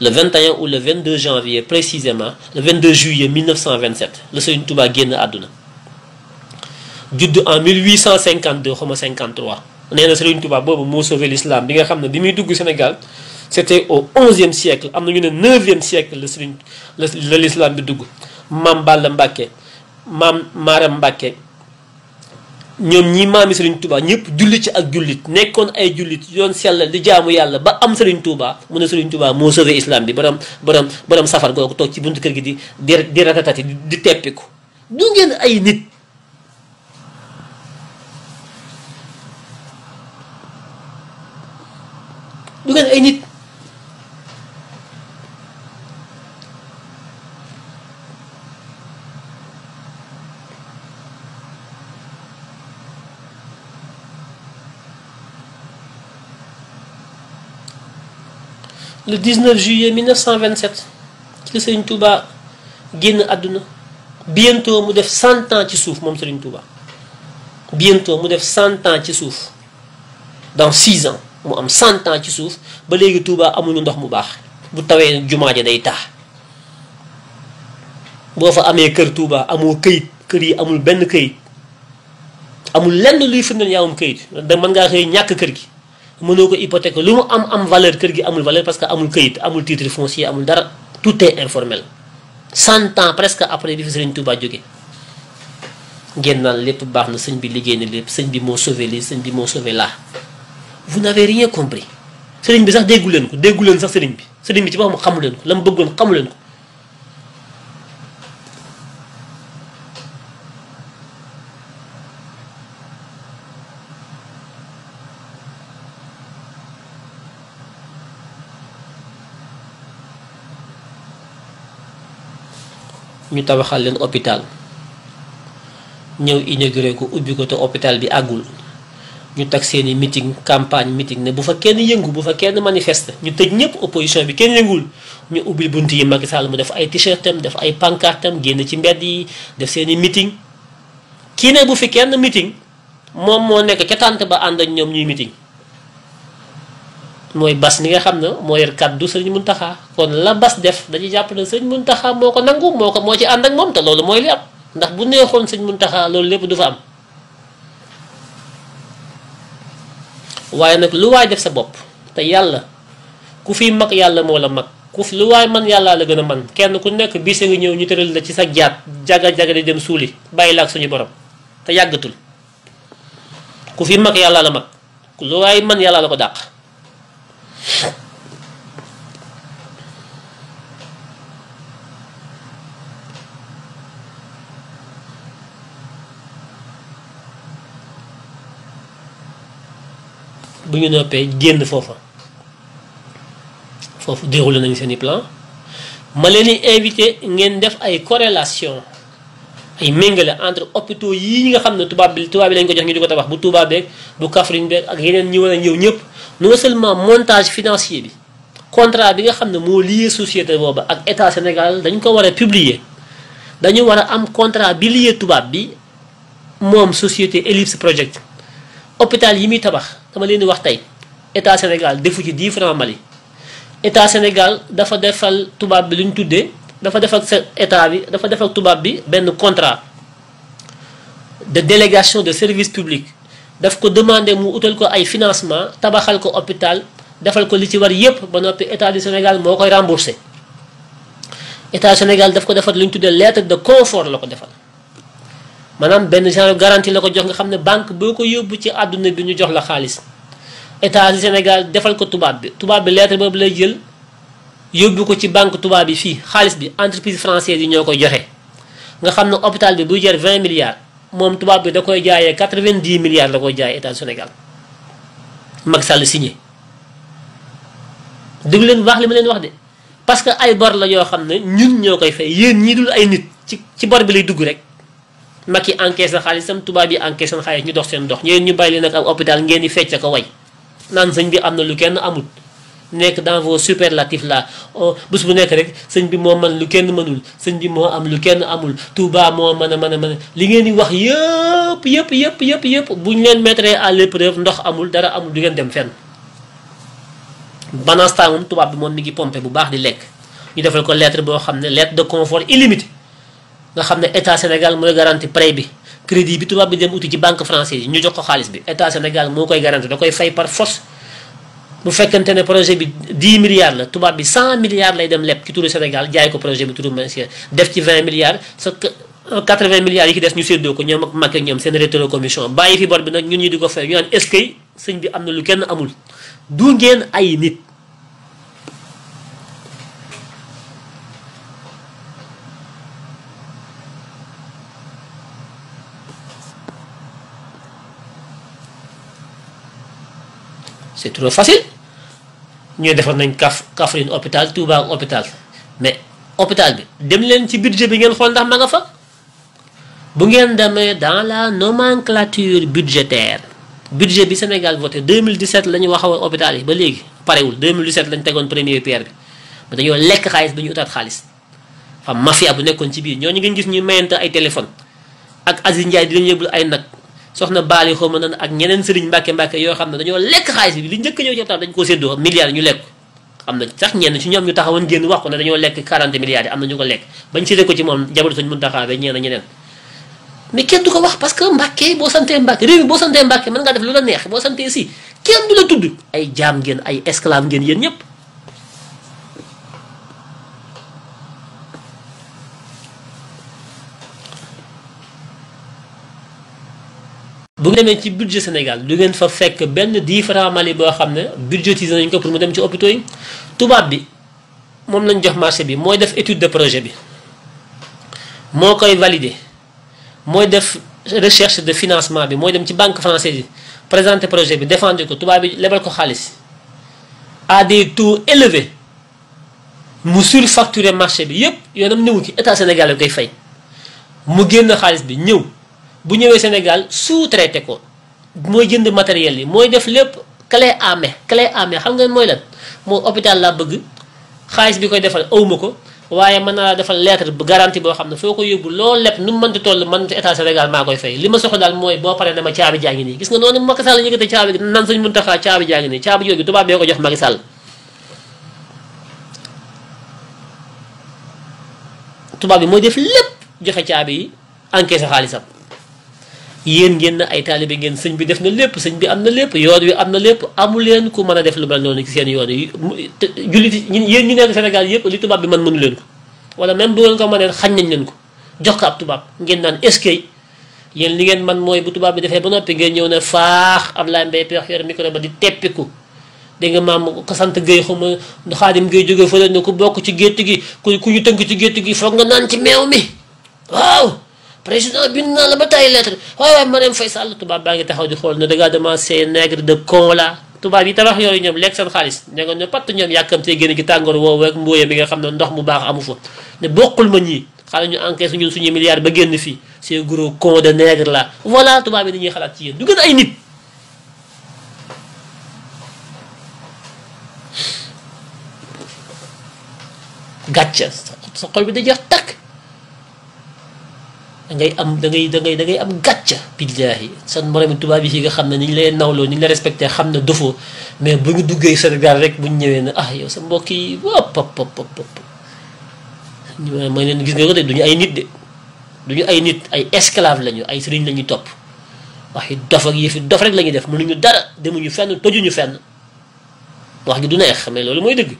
A: le 21 ou le 22 janvier précisément le 22 juillet 1927 le Serigne Touba génn àdduna judd en 1852 xaw ma 53 nee na Serigne Touba boobu moo sauvé l'islam bi nga xam ne bi muy dugg Sénégal c'était au 11e siècle am na ñu ne 9e siècle la l'islam bi dugg maam Balla Mbacké maam Maram Mbacké ñoom ñi maami Serigne Touba ñëpp jullit ci ak jullit nekkoon ay jullit yoon sellal di jaamu yàlla ba am Serigne Touba mu ne Serigne Touba moo sauvé islam bi borom safar googu toog ci buntu kër gi di ratatati di teppiku du ngeen ay nit. du ngeen ay nit. le 19 juillet 1927 ci la Serigne Touba génn àdduna bientôt mu def 100 ans ci suuf moom Serigne Touba bientôt mu def 100 ans ci suuf dans 6 ans mu am 100 ans ci suuf ba léegi Touba amuñu ndox mu baax bu tawee jumaa ja day taa boo fa amee kër Touba amoo këyit kër yi amul benn këyit amul lenn luy firndeel yaa am këyit da mën ngaa xëy ñàkk kër gi mënoo ko hypothèque lu mu am valeur kër gi amul valeur parce que amul këyit amul titre foncier amul dara tout est informel 100 ans presque après bi fi Serigne Touba jóge ngeen naan lépp baax na sëñ bi liggéey na lépp sëñ bi moo sauvé lii sëñ bi moo sauvé là vous n'avez rien compris sëriñ bi sax déggu leen sax sëriñ bi ci boppam xamu leen ko la mu bëggoon xamu leen ko. ñu tabaxal leen hôpital ñëw inauguré ko ubbi ko te hôpital bi àggul ñu tag seeni meeting campagne meeting ne bu fa kenn yëngu bu fa kenn manifeste ñu tëj ñëpp opposition bi kenn yëngul ñu ubbi bunt yi Macky Sall mu def ay t-shirt am def ay pancarte am génn ci mbedd yi def seeni meeting kii ne bu fi kenn meeting moom moo nekk ca tànt ba ànd ak ñoom ñuy meeting mooy Bas mi nga xam ne moo yor kàddu sëriñ Muntaxa kon la Bas def dañuy jàpp ne sëriñ Muntaxa moo ko nangu moo ci ànd ak moom te loolu mooy li am ndax bu neexoon sëriñ Muntaxa loolu lépp du fa am waaye nag lu waay def sa bopp te yàlla ku fi mag yàlla moo la mag ku fi lu waay man yàllaa la gën a man kenn ku nekk bis a ngi ñëw ñu tëral la ci sa jaat jaga-jaga di dem suuli bàyyi la ak suñu borom te yàggatul ku fi mag yàllaa la mag lu waay man yàllaa la ko dàq bu ñu noppee génn foofu déroulé nañu seeni plan ma leen di invité ngeen def ay corrélation ay méngale entre hôpitaux yii nga xam ne tubaab bi lañ ko jox ñu di ko tabax bu Touba beeg bu Kaffrine beeg ak yeneen ñi war a ñëw ñëpp non seulement montage financier bi contrat bi nga xam ne moo lié société boobu ak état Sénégal dañ ko war a publier dañu war a am contrat bi lié tubaab bi moom société Ellipse Project hôpital yi muy tabax dama leen di wax tey état Sénégal defu ci 10 francs Mali état Sénégal dafa defal tubaab bi lu ñu tuddee dafa def ak sa état bi dafa def ak tubaab bi benn contrat de délégation de service public daf ko demander mu utal ko ay financement tabaxal ko hôpital defal ko li ci war yépp ba noppi état du Sénégal moo koy remboursé état Sénégal daf ko defal lu ñu tuddee lettre de confort la ko defal maanaam benn genre garantie la ko jox nga xam ne banque boo ko yóbbu ci àdduna bi ñu jox la xaalis état du Sénégal defal ko tubaab bi lettre boobu lay jël yóbbu ko ci banque tubaab bi fii xaalis bi entreprise française yi ñoo koy joxe nga xam ne hôpital bi buy jar 20 milliards moom tubaab bi da koy jaayee 90 milliards la koy jaayee état du Sénégal Macky Sall signé déglu leen baax li ma leen wax de parce que ay bor la yoo xam ne ñun ñoo koy fay yéen ñii dul ay nit ci bor bi lay dugg rek Macky encaisse na xaalisam tubaab yi encaisse na xaalis ñu dox seen dox ñeen ñu bàyyi leen ak am hôpital ngeen di fecc ko way naan sëñ bi am na lu kenn amul nekk dans vos superlatifs là bés bu nekk rek sëñ bi moo man lu kenn mënul sëñ bi moo am lu kenn amul Touba moo mën a li ngeen di wax yëpp bu ñu leen mettre à l'épreuve ndox amul dara amul du ngeen dem fenn pendant ce temps moom tubaab bi moom mi ngi pompé bu baax di lekk ñu defal ko lettre boo xam ne lettre de confort illimité nga xam ne état Sénégal mooy garanti prêt bi crédit bi tubaab bi dem uti ci banque française yi ñu jox ko xaalis bi état Sénégal moo koy garanti da koy fay par force bu fekkente ne projet bi 10 milliards la tubaab bi 100 milliards lay dem leb ci turu Sénégal jaay ko projet bi turu Macky def ci 20 milliards sa 80 milliards yi ki des ñu séddoo ko ñoom ak Macky ak ñoom seen rétro commission bàyyi fi bor bi nag ñun ñu di ko fay ñu naan est-ce que sëñ bi am na lu kenn amul du ngeen ay nit. C'est trop facile ñooy defar nañ Kaffrine hôpital Touba hôpital mais hôpital bi dem leen ci budget bi ngeen xool ndax ma nga fa bu ngeen demee dans la nomenclature budgétaire budget bi Sénégal voté 2017 la ñu waxoon hôpital yi ba léegi parewul 2017 lañ tegoon première pierre bi ba dañoo lekk xaalis ba ñu utaat xaalis fam mafia bu nekkoon ci biir ñooñu ngeen gis ñu mayante ay téléphone ak Aziz Ndiaye di leen yóbbul ay nag soxna baali xaw ma nan ak ñeneen sëriñ mbàkke yoo xam ne dañoo lekk xaalis bi li njëkk ñëw ci hôpital dañu ko séddoo milliards ñu lekk am na sax ñenn ci ñoom ñu taxawoon génn wax ko ne dañoo lekk 40 milliards yi am na ñu ko lekk bañ séddee ko ci moom jabaru Sëñ Muntaxa ba ñeneen mais kenn du ko wax parce que mbàkke boo santee mbàkke réew mi boo santee mbàkke mën ngaa def lu la neex boo santee si kenn du la tudd ay jaam ngeen ay esclave ngeen yéen ñëpp bu ngeen demee ci budget Sénégal du ngeen fa fekk benn 10 francs Mali boo xam ne budgétisé nañ ko pour mu dem ci hôpitaux yi tubaab bi moom lañ jox marché bi mooy def étude de projet bi moo koy valider mooy def recherche de financement bi mooy dem ci banque française yi présenter projet bi défendre ko tubaab bi lebal ko xaalis à des taux élevés mu surfacturer marché bi yépp yoonam ñëwu ci état Sénégal la koy fay mu génn xaalis bi ñëw bu ñëwee Sénégal sous-traité ko mooy jënd matériel yi mooy def lépp clé en main xam ngeen mooy lan moo hôpital laa bëgg xaalis bi koy defal awma ko waaye mën naa defal lettre bu garantie boo xam ne foo ko yóbbu loolu lépp nu mu mënti toll man état Sénégal maa koy fay li ma soxla daal mooy boo paree dama caabi jaa ngi nii gis nga noonu Macky Sall yëkkate caabi nan Sëñ Muntaxa caabi jaa ngi nii caabi jooju tubaab bee ko jox Macky Sall tubaab bi mooy def lépp joxe caabi yi encaissé xaalisam yéen ngeen na ay taalibe ngeen sëñ bi def na lépp sëñ bi am na lépp yoon wi am na lépp amu leen ku mën a def lu mel noonu ci seen yoon yi jullit yéen ñi nekk Sénégal yëpp li tubaab bi man mënu leen ko wala même bu ngeen ko mënee xañ nañ leen ko jox ko ab tubaab ngeen naan est-ce que yéen li ngeen man mooy bu tubaab bi defee ba noppi ngeen ñëw ne faax Ablaye Mbaye peex yor micro ba di teppiku dégg nga maam ko sant Guèye xuma Xaadim Guèye jóge fële ne ku bokk ci gétt gi ku ñu tënk ci gétt gi foog nga naan ci meew mi waaw président bind naa la ba tay lettre waaye Marième Faye Sall tubaab baa ngi taxaw di xool ne dégagement ces nègres de con là tubaab yi tabax yooyu ñoom lekk seen xaalis ña nga ne patt ñoom yàkkamtee génn ci tàngoor woowu ak mbóoye bi nga xam ne ndox mu baax amu fa ne bokkul ma ñii xaaral ñu encaisse ñun suñu milliards ba génn fii ces gros con de nègre là voilà tubaab yi dañuy xalaat ci yéen du gën ay nit gàcca sa xol bi da jeex takk dangay am gàcca billaahi san moromi tubaab yi fi nga xam ne ni ñu lay nawloo ni ñu la respecté xam ne dofoo mais bu ñu duggee Sénégal rek bu ñu ñëwee ne yow sa mbokk yi wop mooy leen gis nga ko de duñu ay nit de duñu ay nit ay esclave lañu ay sëriñ la ñuy topp wax yi dof ak yëfi dof rek la ñuy def mënuñu dara demuñu fenn tojuñu fenn wax gi du neex mais loolu mooy dëgg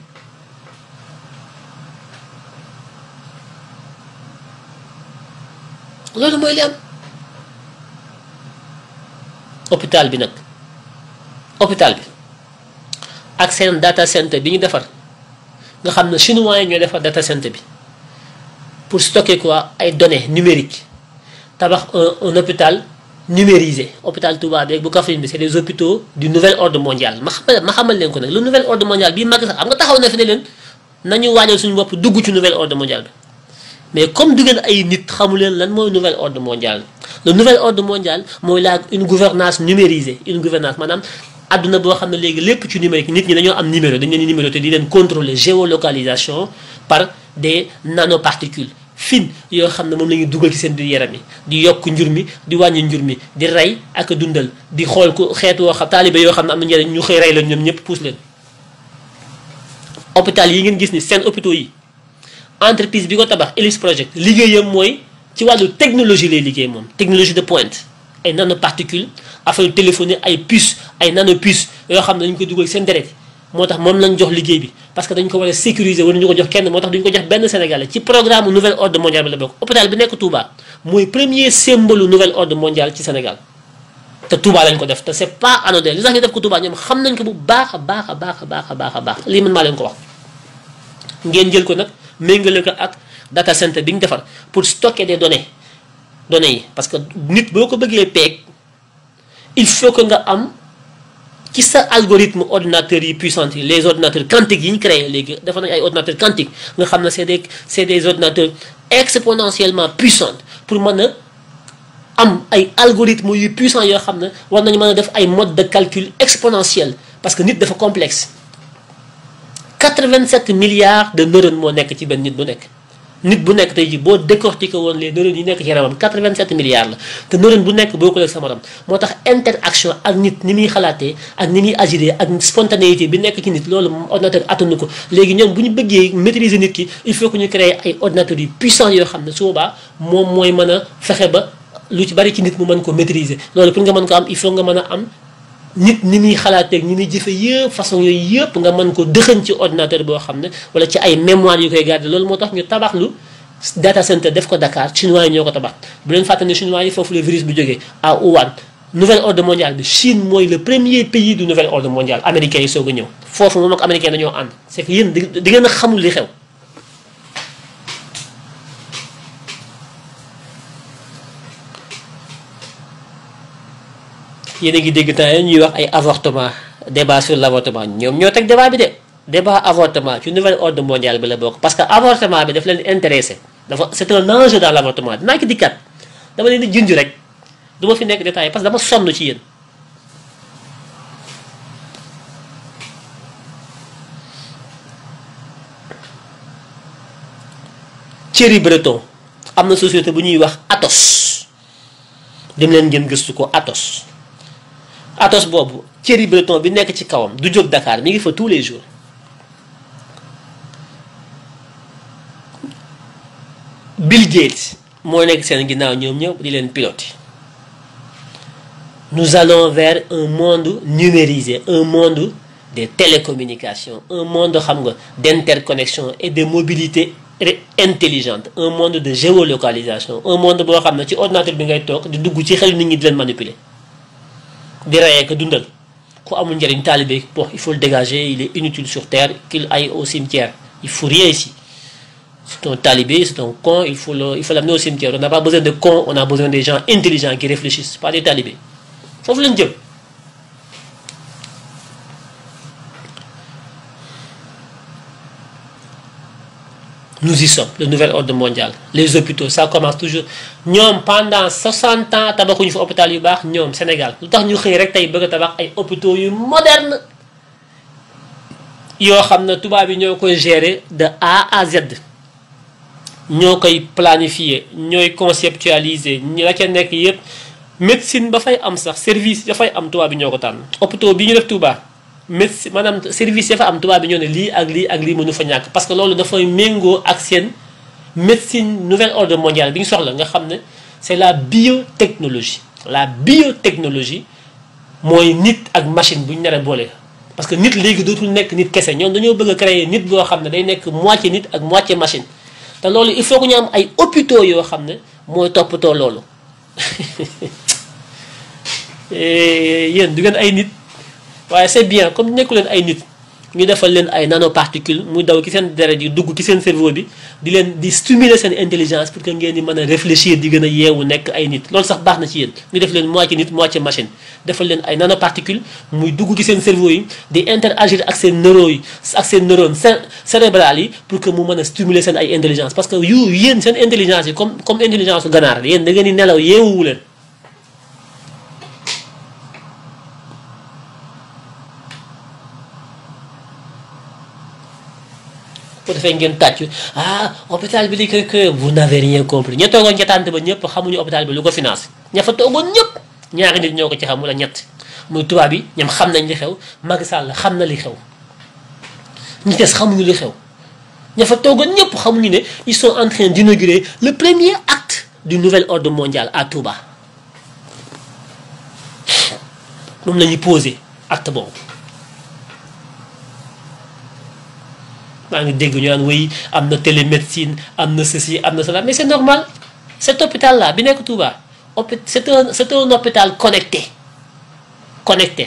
A: loolu mooy li am hôpital bi ak seen data center bi ñu defar nga xam ne chinois yi ñoo defar data center bi pour stocker quoi ay données numériques tabax un hôpital numérisé hôpital Touba beeg bu Kaffrine bi c'est des hôpitaux du nouvel ordre mondial ma xamal leen ko nag le nouvel ordre mondial bii mag sax xam nga taxaw na fi ne leen nañu waajal suñu bopp dugg ci nouvel ordre mondial bi mais comme du ngeen ay nit xamu leen lan mooy nouvel ordre mondial le nouvel ordre mondial mooy une gouvernance numérisée une gouvernance maanaam adduna boo xam ne léegi lépp ci numérique nit ñi dañoo am numéro dañ leen numéro te di leen contrôler géolocalisation par des nanoparticules fines yoo xam ne moom la ñuy dugal ci seen biir yaram yi di yokk njur mi di wàññi njur mi di rey ak dundal di xool ku xeetu woo xam taalibe yoo xam ne am na njëriñ ñu xëy rey leen ñoom ñëpp puus leen hôpital yi ngeen gis ni seen hôpitaux yi entreprise bi ko tabax Elis Project liggéeyam mooy ci wàllu technologie lay liggéey moom technologie de pointe ay nanoparticules affaire téléphonie ay puces ay nanopuces yoo xam ne dañu ko dugal seen deret moo tax moom lañ jox liggéey bi parce que dañ ko war a sécuriser wala ñu ko jox kenn moo tax duñu ko jox benn Sénégalais ci programme nouvel ordre mondial bi la bokk hôpital bi nekk Touba mooy premier symbole nouvel ordre mondial ci Sénégal te Touba lañ ko def te c'est pas anodin li tax ñu def ko Touba ñoom xam nañ ko bu baax a baax a baax a baax a baax a baax lii man maa leen ko wax ngeen jël ko nag méngale ko ak data center bi ñu defar pour stocker des données yi parce que nit boo ko bëggee peeg il faut que nga am ci sa algorithme ordinateurs yi puissants yi les ordinateurs quantiques yi ñu créé léegi dafa nañ ay ordinateurs quantiques nga xam ne c'est des ordinateurs exponentiellement puissants pour mën a am ay algorithmes yu puissants yoo xam ne war nañu mën a def ay modes de calcul exponentiels parce que nit dafa complexe 87 milliards de neurones moo nekk ci benn nit bu nekk tey ji boo décortiquer woon les neurones yi nekk ci yaramam 87 milliards la te neurone bu nekk boo ko leeg sa morom moo tax interaction ak nit ni muy xalaatee ak ni muy agir ak spontanéité bi nekk ci nit loolu ordinateur attanu ko léegi ñoom bu ñu bëggee maîtriser nit ki il faut que ñu créer ay ordinateurs yu puissants yoo xam ne su boobaa moom mooy mën a fexe ba lu ci bari ci nit mu mën ko maîtriser loolu pour nga mën ko am il faut nga mën a am nit ni muy xalaateeg ni muy jëfe yëpp façon yooyu yëpp nga mën ko dëxëñ ci ordinateur boo xam ne wala ci ay mémoire yu koy garder loolu moo tax ñu tabax lu data center def ko Dakar chinois yi ñoo ko tabax bu leen fàtte ne chinois yi foofu le virus bu jógee à Wuhan nouvel ordre mondial bi Chine mooy le premier pays du nouvel ordre mondial américains yi soog a ñëw foofu moom ak américains dañoo ànd c'est que yéen di ngeen a xamul li xew yéen a ngi dégg temps ñuy wax ay avortement débat sur l'avortement ñoom ñoo teg débat bi de débat avortement ci nouvel ordre mondial bi la bokk parce que avortement bi daf leen intéressé c'est un enjeu dans l'avortement dinaa ki dikkat dama leen di junj rek du ma fi nekk détaillé parce que dama sonn ci yéen Thierry Breton am na société bu ñuy wax Atos dem leen ngeen gëstu ko Atos. Atos boobu Thierry Breton bi nekk ci kawam du jóg Dakar mi ngi fa tous les jours. Bill Gates moo nekk seen ginnaaw ñoom ñëpp di leen piloter. Nous allons vers un monde numérisé, un monde des télécommunications, un monde xam nga d'interconnexion et de mobilité intelligente, un monde de géolocalisation, un monde boo xam ne ci ordinateur bi ngay toog di dugg ci xel nit ñi di leen manipuler di reyee ko dundal ku amul njëriñ taalibe bon il faut le dégager, il est inutile sur terre, qu'il aille au cimetière, il faut rien ici. C'est un talibé, c'est un con, il faut l'amener au cimetière. On n'a pas besoin de cons, on a besoin des gens intelligents qui réfléchissent, pas des talibés. Foofu lañ jëm. Nous y sommes, le nouvel ordre mondial. Les hôpitaux, ça commence toujours. ñoom pendant 60 ans tabaxuñu fa hôpital yu baax ñoom Sénégal lu tax ñu xëy rek tey bëgg a tabax ay hôpitaux yu moderne yoo xam ne tubaab yi ñoo koy gérer de A à Z. ñoo koy planifier ñooy conceptualiser ñi la ca nekk yépp médecine ba fay am sax service dafay am tubaab bi ñoo ko tànn. hôpitaux bi ñu def Touba médecine maanaam service ya fa am tubaab bi ñoo ne lii ak lii ak lii mënu fa ñàkk parce que loolu dafay méngoo ak seen médecine nouvel ordre mondial bi ñu soxla nga xam ne c'est la biotechnologie. La biotechnologie mooy nit ak machine bu ñu nar a boole parce que nit léegi dootul nekk nit kese ñoom dañoo bëgg a créer nit boo xam ne day nekk moitié nit ak moitié machine te loolu il faut que ñu am ay hôpitaux yoo xam ne mooy toppatoo loolu. yéen du ngeen ay nit waaye c'est bien comme nekku leen ay nit ñu defal leen ay nanoparticules muy daw ci seen deret yi dugg ci seen cerveau bi di leen di stimuler seen intelligence pour que ngeen di mën a réfléchir di gën a yeewu nekk ay nit loolu sax baax na ci yéen ñu def leen moitié nit moitié machine defal leen ay nanoparticules muy dugg ci seen cerveau yi di interagir ak seen neurones yi ak seen neurones cérébrales yi pour que mu mën a stimuler seen ay intelligence parce que yéen seen intelligence yi comme intelligence su ganaar yéen da ngeen di nelaw yeewuwu leen. bu defee ngeen tàccu hôpital bi li que vous n'avez rien compris ña toogoon ca tànt ba ñëpp xamuñu hôpital bi lu ko financé ña fa toogoon ñëpp ñaari nit ñoo ko ci xam wala ñett muy tubaab yi ñoom xam nañ li xew Macky Sall xam na li xew ñi des xamuñu li xew ña fa toogoon ñëpp xamuñu ne ils sont en train d'inaugurer le premier acte du nouvel ordre mondial à Touba moom la ñuy posé acte boobu. maa ngi dégg ñu naan oui am na télémédecine am na ceci am na cela mais c'est normal cet hôpital là bi nekk Touba c'est un hôpital connecté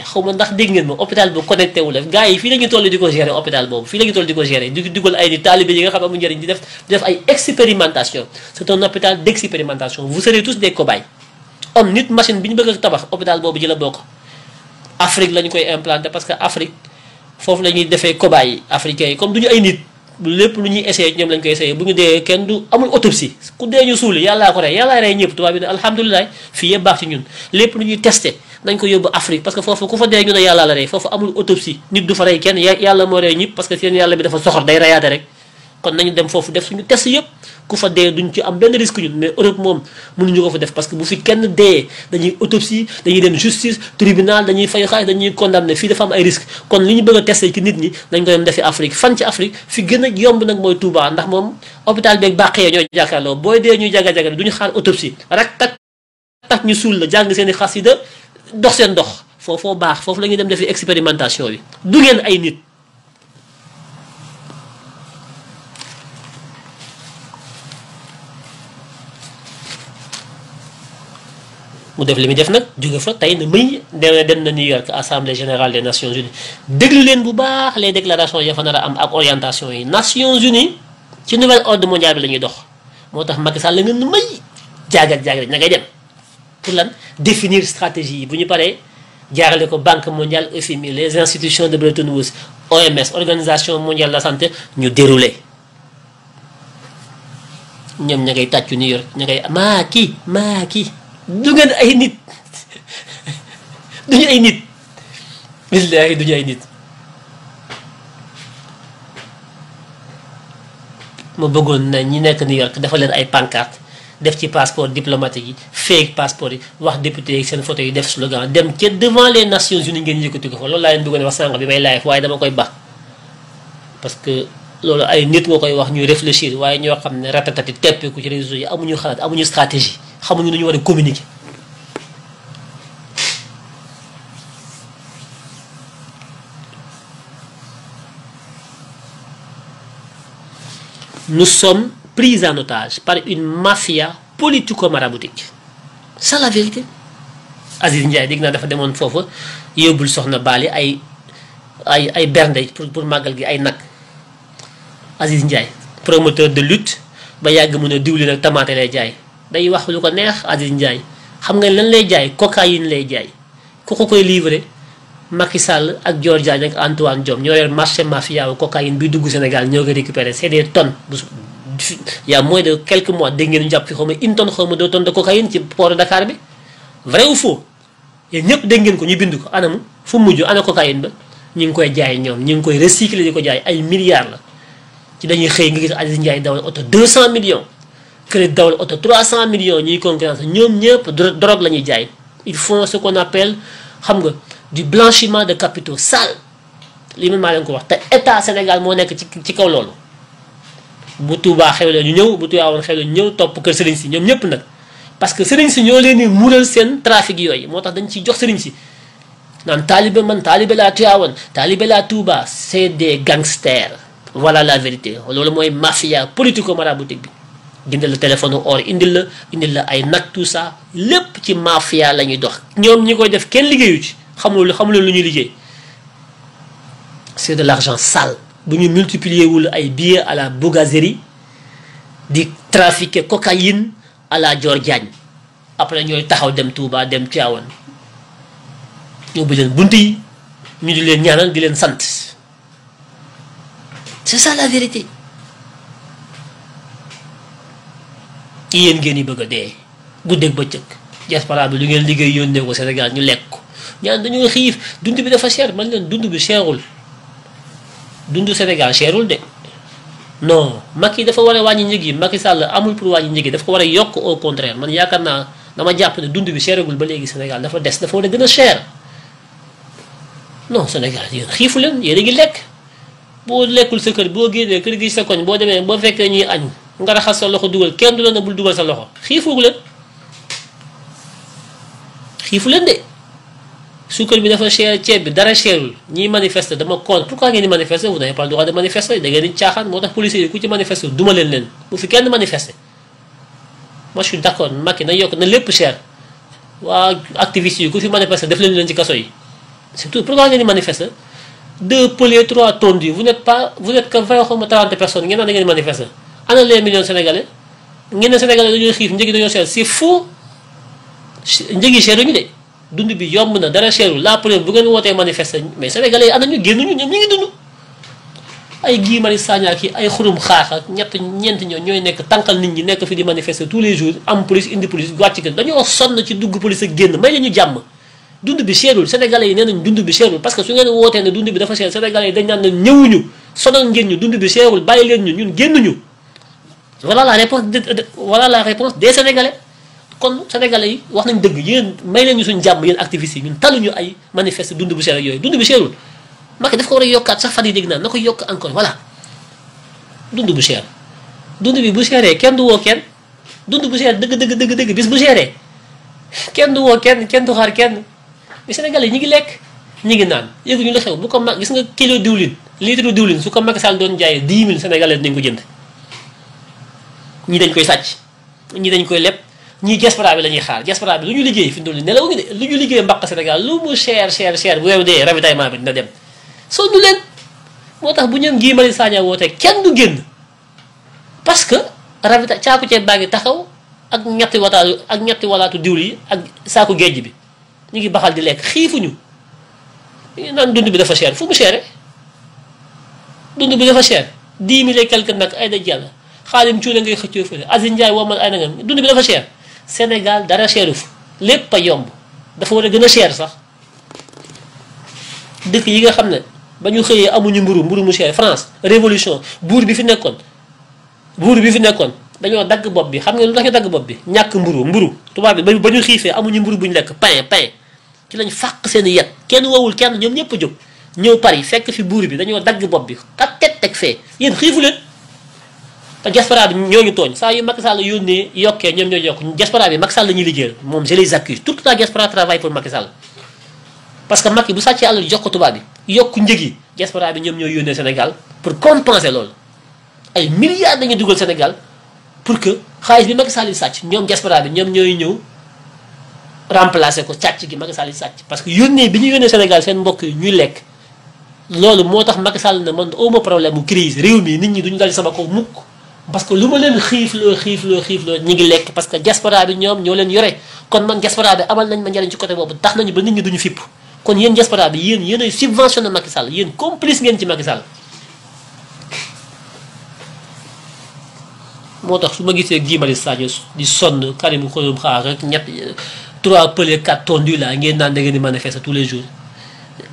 A: xaw ma ndax dégg ngeen ma hôpital bu connecté wu la gars yi fii la ñu toll di ko gérer hôpital boobu fii la ñu toll di ko gérer di dugal ay ni taalibe yi nga xam amu njëriñ di def ay expérimentation c'est un hôpital d'expérimentation vous serez tous des cobayes homme nit machine bi ñu bëgg a tabax hôpital boobu ji la bokk Afrique la ñu koy implanter parce que Afrique foofu la ñuy defee cobaye yi africains yi comme du ñu ay nit lépp lu ñuy essayé ñoom lañ koy essayé bu ñu dee kenn du amul autopsie ku dee ñu suuli yàllaa ko rey yàllaa rey ñëpp tubaab bi ne alhamdulilah fii yëpp baax ci ñun lépp lu ñuy testé nañ ko yóbbu Afrique parce que foofu ku fa dee ñu ne yàllaa la rey foofu amul autopsie nit du fa rey kenn yàlla moo rey ñëpp parce que seen yàlla bi dafa soxor day reyaate rek kon nañu dem foofu def suñu test yëpp ku fa dee duñ ci am benn risque ñun mais Europe moom mënuñu ko fa def parce que bu fi kenn dee dañuy autopsie dañuy dem justice tribunal dañuy fay xaalis dañuy condamné fii dafa am ay risque kon li ñu bëgg a testé ci nit ñi dañ ko dem defi Afrique fan ci Afrique fi gën a yomb nag mooy Touba ndax moom hôpital beeg bàqee ñoo jàkkaarloo booy dee ñuy jaga-jaga duñu xaar autopsie rek tak ñu suul la jàng seen i xasida dox seen dox foofoo baax foofu la ñuy dem defi expérimentation bi du ngeen ay nit mu def li muy def nag jóge fa tey na muy dem na New York assemblée générale des Nations Unies déglu leen bu baax les déclarations ya fa nar a am ak orientation yi Nations Unies ci nouvel ordre mondial bi la ñuy dox moo tax Macky Sall la ngeen na may jaagat na ngay dem pour lan définir stratégie yi bu ñu paree jaarale ko Banque mondiale FMI les institutions de Bretton Woods OMS organisation mondiale de la santé ñu déroulé ñoom ña ngay tàccu New York ña ngay maa kii du ngeen ay nit duñu ay nit billaahi duñu ay nit ma bëggoon na ñi nekk New York dafa leen ay pancarte def ci passeport diplomatique yi fake passeport yi wax député yi seen photo yi def slogan dem ca devant les Nations Unies ngeen yëkkati ko fa loolu laa leen bëggoon wax sànq bi may live waaye dama koy baax parce que loolu ay nit nga koy wax ñuy réfléchir waaye ñoo xam ne ratatati teppeeku ci réseaux yi amuñu xalaat amuñu stratégie xamuñu nu ñu war a communiquer. Nous sommes pris en otage par une mafia politico-maraboutique. C'est la vérité. Aziz Ndiaye dégg naa dafa demoon foofa yóbbul soxna Bali ay bernde pour màggal gi ay nag. Aziz Ndiaye promoteur de lutte ba yàgg mu ne diwlin ak tamaate lay jaay day wax lu ko neex. Aziz Ndiaye xam nga lan lay jaay cocaïne lay jaay ku ko koy livré Macky Sall ak Dior Diagne ak Antoine Diome ñoo yor marché mafia wu cocaïne bi dugg Sénégal ñoo ko récupéré c'est des tonnes. Il y a moins de quelques mois dégg ngeen ñu jàpp fi xaw ma une tonne xaw ma 2 tonnes de cocaïne ci port de Dakar bi vrai ou faux yéen ñëpp dégg ngeen ko ñu bind ko anamu fu mujj ana cocaïne ba ñu ngi koy jaay ñoom ñu ngi koy recycler di ko jaay ay milliards la ci dañuy xëy nga gis Aziz Ndiaye dawal oto 200 millions kële dawal oto 300 millions ñuy concurrence ñoom ñëpp drogue la ñuy jaay. Ils font ce qu'on appelle xam nga du blanchiment de capitaux sale li man maa leen ko wax te état Sénégal moo nekk ci kaw loolu. bu Touba xewle ñu ñëw bu Touba woon xewle ñu ñëw topp kër sëriñ si ñoom ñëpp nag parce que sëriñ si ñoo leen di muural seen trafic yooyu moo tax dañ ciy jox sëriñ si naan taalibe man taalibe laa Tiwaawan taalibe laa Touba c'est des gangsters voilà la vérité loolu mooy mafia politico-maraboutique bi jëndal la téléphone or indil la ay nag tout ça lépp ci mafia la ñuy dox ñoom ñi koy def kenn liggéeyu ci xamul lu ñuy liggéey c'est de l'argent sale bu ñu multiplier wul ay billets à la Bougazelli di trafiquer cocaïne à la Dior Diagne après ñooy taxaw dem Touba dem Tivaouane ñoo bi leen bunt yi ñu di leen ñaanal di leen sant c'est ça la vérité. yéen ngeen yi bëgg a dee guddeeg bëccëg diaspora bi lu ngeen liggéey yónnee ko Sénégal ñu lekk ko ñaan dañoo xiif dund bi dafa cher man leen dund bi cherul dund Sénégal cherul de non Macky dafa war a wàññi njëg yi Macky Sall amul pour wàññi njëg yi dafa ko war a yokk au contraire man yaakaar naa dama jàpp ne dund bi cheragul ba léegi Sénégal dafa des dafa war a gën a cher non Sénégal yéen xiifu leen yéen a ngi lekk boo lekkul sa kër boo génnee kër gi sa koñ boo demee boo fekkee ñuy añ nga raxas sa loxo dugal kenn du la ne bul dugal sa loxo xiifu leen de suukar bi dafa cher ceeb bi dara cherul ñiy manifester dama compte pourquoi ngeen di manifester vous n'avez pas le droit de manifester da ngeen di caaxaan moo tax policiers yi ku ci manifester duma leen bu fi kenn manifester moi je suis d'accord Macky na yokk na lépp cher waa activistes yi ku fi manifester def leen ci kaso yi c'est tout pourquoi ngeen di manifester 2 policiers 3 tondus vous n'êtes que 20 xaw ma 30 personnes ngeen naan da ngeen di manifester ana les millions sénégalais ngeen ne sénégalais dañoo xiif njëgi dañoo cher c'est faux njëgi cheruñu de dund bi yomb na dara cherul la preuve bu ngeen wootee manifester mais sénégalais yi ana ñu génnuñu ñoom ñu ngi dund ay Guy Marius Sagna ki ay xurum xaax ak ñeent ñooy nekk tànqal nit ñi nekk fi di manifester tous les jours am police indi police wàcc ko dañoo sonn ci dugg police ak génn may leen ñu jàmm dund bi cherul sénégalais yi nee nañ dund bi cherul parce que su ngeen wootee ne dund bi dafa cher sénégalais yi dañ naan ne ñëwuñu sonal ngeen ñu dund bi cherul bàyyi leen ñu ñun génnuñu voilà la réponse des sénégalais kon sénégalais yi wax nañ dëgg yéen may leen ñu suñu jàmm yéen activistes yi ñun taluñu ay manifester dund bu cher ak yooyu dund bi cherul Macky daf ko war a yokkaat sax fan yi dégg naa na ko yokk encore voilà dund bu cher dund bi bu chéré kenn du woo kenn dund bu cher dëgg bis bu chéré kenn du woo kenn du xaar kenn mais sénégalais yi ñi ngi lekk ñi ngi naan yëguñu la xew bu ko mag gis nga kilo diwlin litre diwlin su ko Macky Sall doon jaayee 10 000 sénégalais dinañ ko jënd ñii dañ koy sàcc ñii dañ koy leb ñii diaspora bi la ñuy xaar diaspora bi lu ñu liggéey fi mu toll nii nelaw ngi de lu ñu liggéey mbaq Sénégal lu mu cher bu weeru dee ravitaillement bi dina dem sonn leen moo tax bu ñoom Guy Marius Sagna wootee kenn du génn parce que ravita caaku ceeb baa ngi taxaw ak ñetti walaatu diwli yi ak saaku géej bi ñu ngi baxal di lekk xiifuñu ñu naan dund bi dafa cher fu mu chéré dund bi dafa cher 10 000 et quelque nag ay da jàll xaalim cuune ngay xëccoo fële Aziz Ndiaye woomal ay nangam dund bi dafa cher Sénégal dara cheru fa lépp a yomb dafa war a gën a cher sax dëkk yi nga xam ne ba ñu xëyee amuñu mburu mu cher France révolution buur bi fi nekkoon buur bi fi nekkoon dañoo dagg bopp bi xam nga lu tax ñu dagg bopp bi ñàkk mburu tubaab bi ba ñu xiifee amuñu mburu bu ñu lekk pain ci lañ fàq seen yet kenn wowul kenn ñoom ñëpp a jóg ñëw Paris fekk fi buur bi dañoo dagg bopp bi kat teg fee yéen xiifu leen te diaspora bi ñooñu tooñ saa yu Macky Sall yónnee yokkee ñoom ñoo yokk diaspora bi Macky Sall la ñuy liggéeyal moom je les accuse toute la diaspora travaille pour Macky Sall parce que Macky bu sàccee àll jox ko tubaab bi yokk njëg yi diaspora bi ñoom ñoo yónnee Sénégal pour compenser loolu ay milliards dañuy dugal Sénégal pour que xaalis bi Macky Sall yi sàcc ñoom diaspora bi ñoom ñooy ñëw remplacer ko càcc gi Macky Sall yi sàcc parce que yónnee bi ñu yónnee Sénégal seen mbokk yi ñuy lekk loolu moo tax Macky Sall ne man awma problème mu crise réew mi nit ñi duñu dal sama ko mukk parce que lu ma leen xiifloo ñi ngi lekk parce que diaspora bi ñoom ñoo leen yore kon man diaspora bi amal nañ ma njariñ ci côté boobu tax nañu ba nit ñi duñu fipp kon yéen diaspora bi yéen ay subventionné Macky Sall yéen complice ngeen ci Macky Sall moo tax su ma gisee Guy Marius Sagna di sonn Karim Xrum Xax rek ñett 3 pelés 4 tondus là ngeen naan da ngeen di manifester tous les jours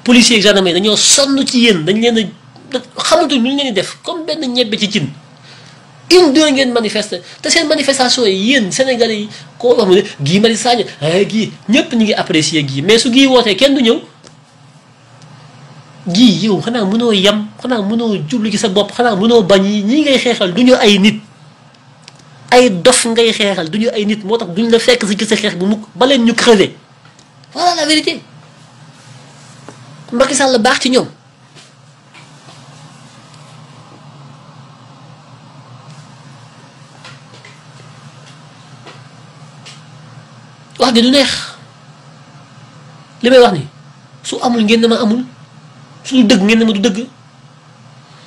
A: policiers et gendarmes dañoo sonn ci yéen dañ leen a xamatuñ lu ñu leen di def comme benn ñebbe ci cin une deux ngeen manifester te seen manifestation yi yéen Sénégalais yi koo wax mu ne Guy Marius Sagna Guy ñëpp ñu ngi apprécier Guy mais su Guy wootee kenn du ñëw Guy yow xanaa mënoo yem xanaa mënoo jublu ci sa bopp xanaa mënoo bañ yi ñii ngay xeexal du ñu ay nit ay dof ngay xeexal du ñu ay nit moo tax duñ la fekk si ci sa xeex bu mukk ba leen ñu crever voilà la vérité Macky Sall la baax ci ñoom wax gi du neex li may wax ni su amul ngeen ne ma amul su du dëgg ngeen ne ma du dëgg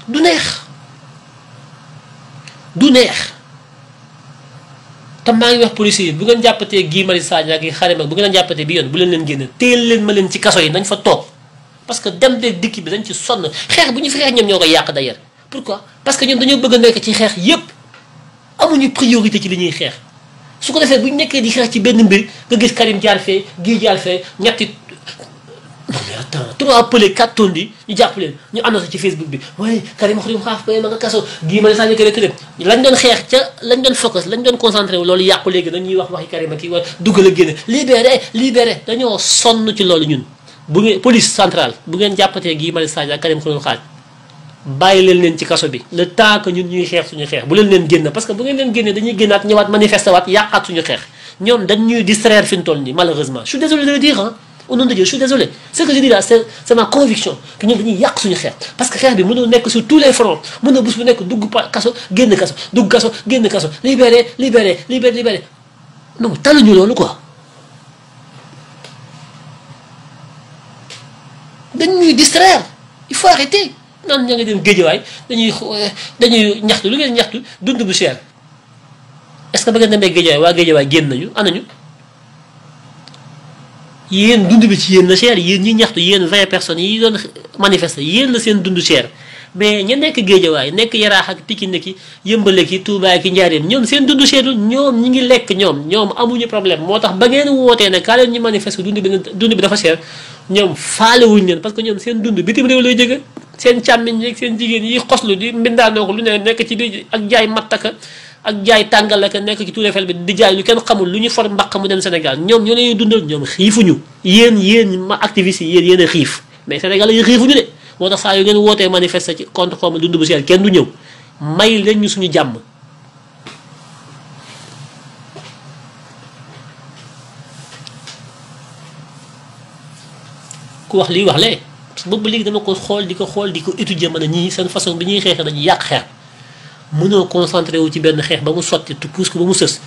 A: du neex du neex te maa ngi wax policiers yi bu ngeen jàppatee Guy Marius Sagna ak xarim ak bu ngeen jàppatee bi yoon bu leen leen génne téel leen ma leen ci kaso yi nañ fa toog parce que dem de dikk bi dañ ci sonn xeex bu ñu fi xeex ñoom ñoo koy yàq d'ailleurs pourquoi parce que ñoom dañoo bëgg a nekk ci xeex yépp amuñu priorité ci li ñuy xeex su ko defee bu ñu nekkee di xeex ci benn mbir nga gis Karim jaar fee Guy jaar fee ñetti non mais attends 3 pelés 4 tondus ñu jàpp leen ñu annoncé ci Facebook bi waaye Karim Xrum Xax ma nga kaso Guy Marius Sagna këré lañ doon xeex ca lañ doon focus lañ doon concentré wu loolu yàqu léegi dañuy wax waxi Karim ak kii wax dugal a génne libéré dañoo sonn ci loolu ñun bu ngeen police centrale bu ngeen jàppatee Guy Marius Sagna ak Karim Xrum Xax bàyyi leen ci kaso bi le temps que ñun ñuy xeex suñu xeex bu leen génn parce que bu ngeen leen génnee dañuy génnaat ñëwaat manifester waat yàqaat suñu xeex ñoom dañ ñuy distraire fi ñu toll nii malheureusement je suis désolé de le dire au nom de Dieu je suis désolé ce que je dis là c'est ma conviction que ñoom dañuy yàq suñu xeex parce que xeex bi mënoo nekk sur tous les fronts mënoo bés bu nekk dugg kaso génn kaso dugg kaso génn kaso libéré non taluñu loolu quoi dañ ñuy distraire il faut arrêter naan ña ngi dem géejewaay dañuy ñaxtu lu ngeen ñaxtu dund bu cher est-ce que ba ngeen demee géejewaay waa géejewaay génn nañu anañu yéen dund bi ci yéen la cher yéen ñi ñaxtu yéen 20 personnes yi doon manifester yéen la seen dund cher mais ña nekk géejewaay nekk Yaraax ak Pikine ki Yëmbale ki Touba ki Njaaréem ñoom seen dund cherul ñoom ñi ngi lekk ñoom amuñu problème moo tax ba ngeen wootee ne kaa leen ñu manifester dund bi dafa cher ñoom faale wuñ leen parce que ñoom seen dund bitim réew lay jóge seen càmmiñ yeeg seen jigéen yi xoslu di mbindaanoo ko lu ne nekk ci biir ak jaay mattaka ak jaay tàngalaka nekk ci Tour Eiffel bi di jaay lu kenn xamul lu ñu for mbaq mu dem Sénégal ñoom ñoo leen dundal ñoom xiifuñu yéen ma activistes yi yéen a xiif mais Sénégal yi xiifuñu de moo tax saa yu ngeen wootee manifester ci contre xawma dund bu cher kenn du ñëw may leen ñu suñu jàmm ku wax lii wax lee parce que boobu léegi dama ko xool di ko étudier mën a ñii seen façon bi ñuy xeexee dañuy yàq xeex mënoo concentré wu ci benn xeex ba mu sotti tu pousse ko ba mu sës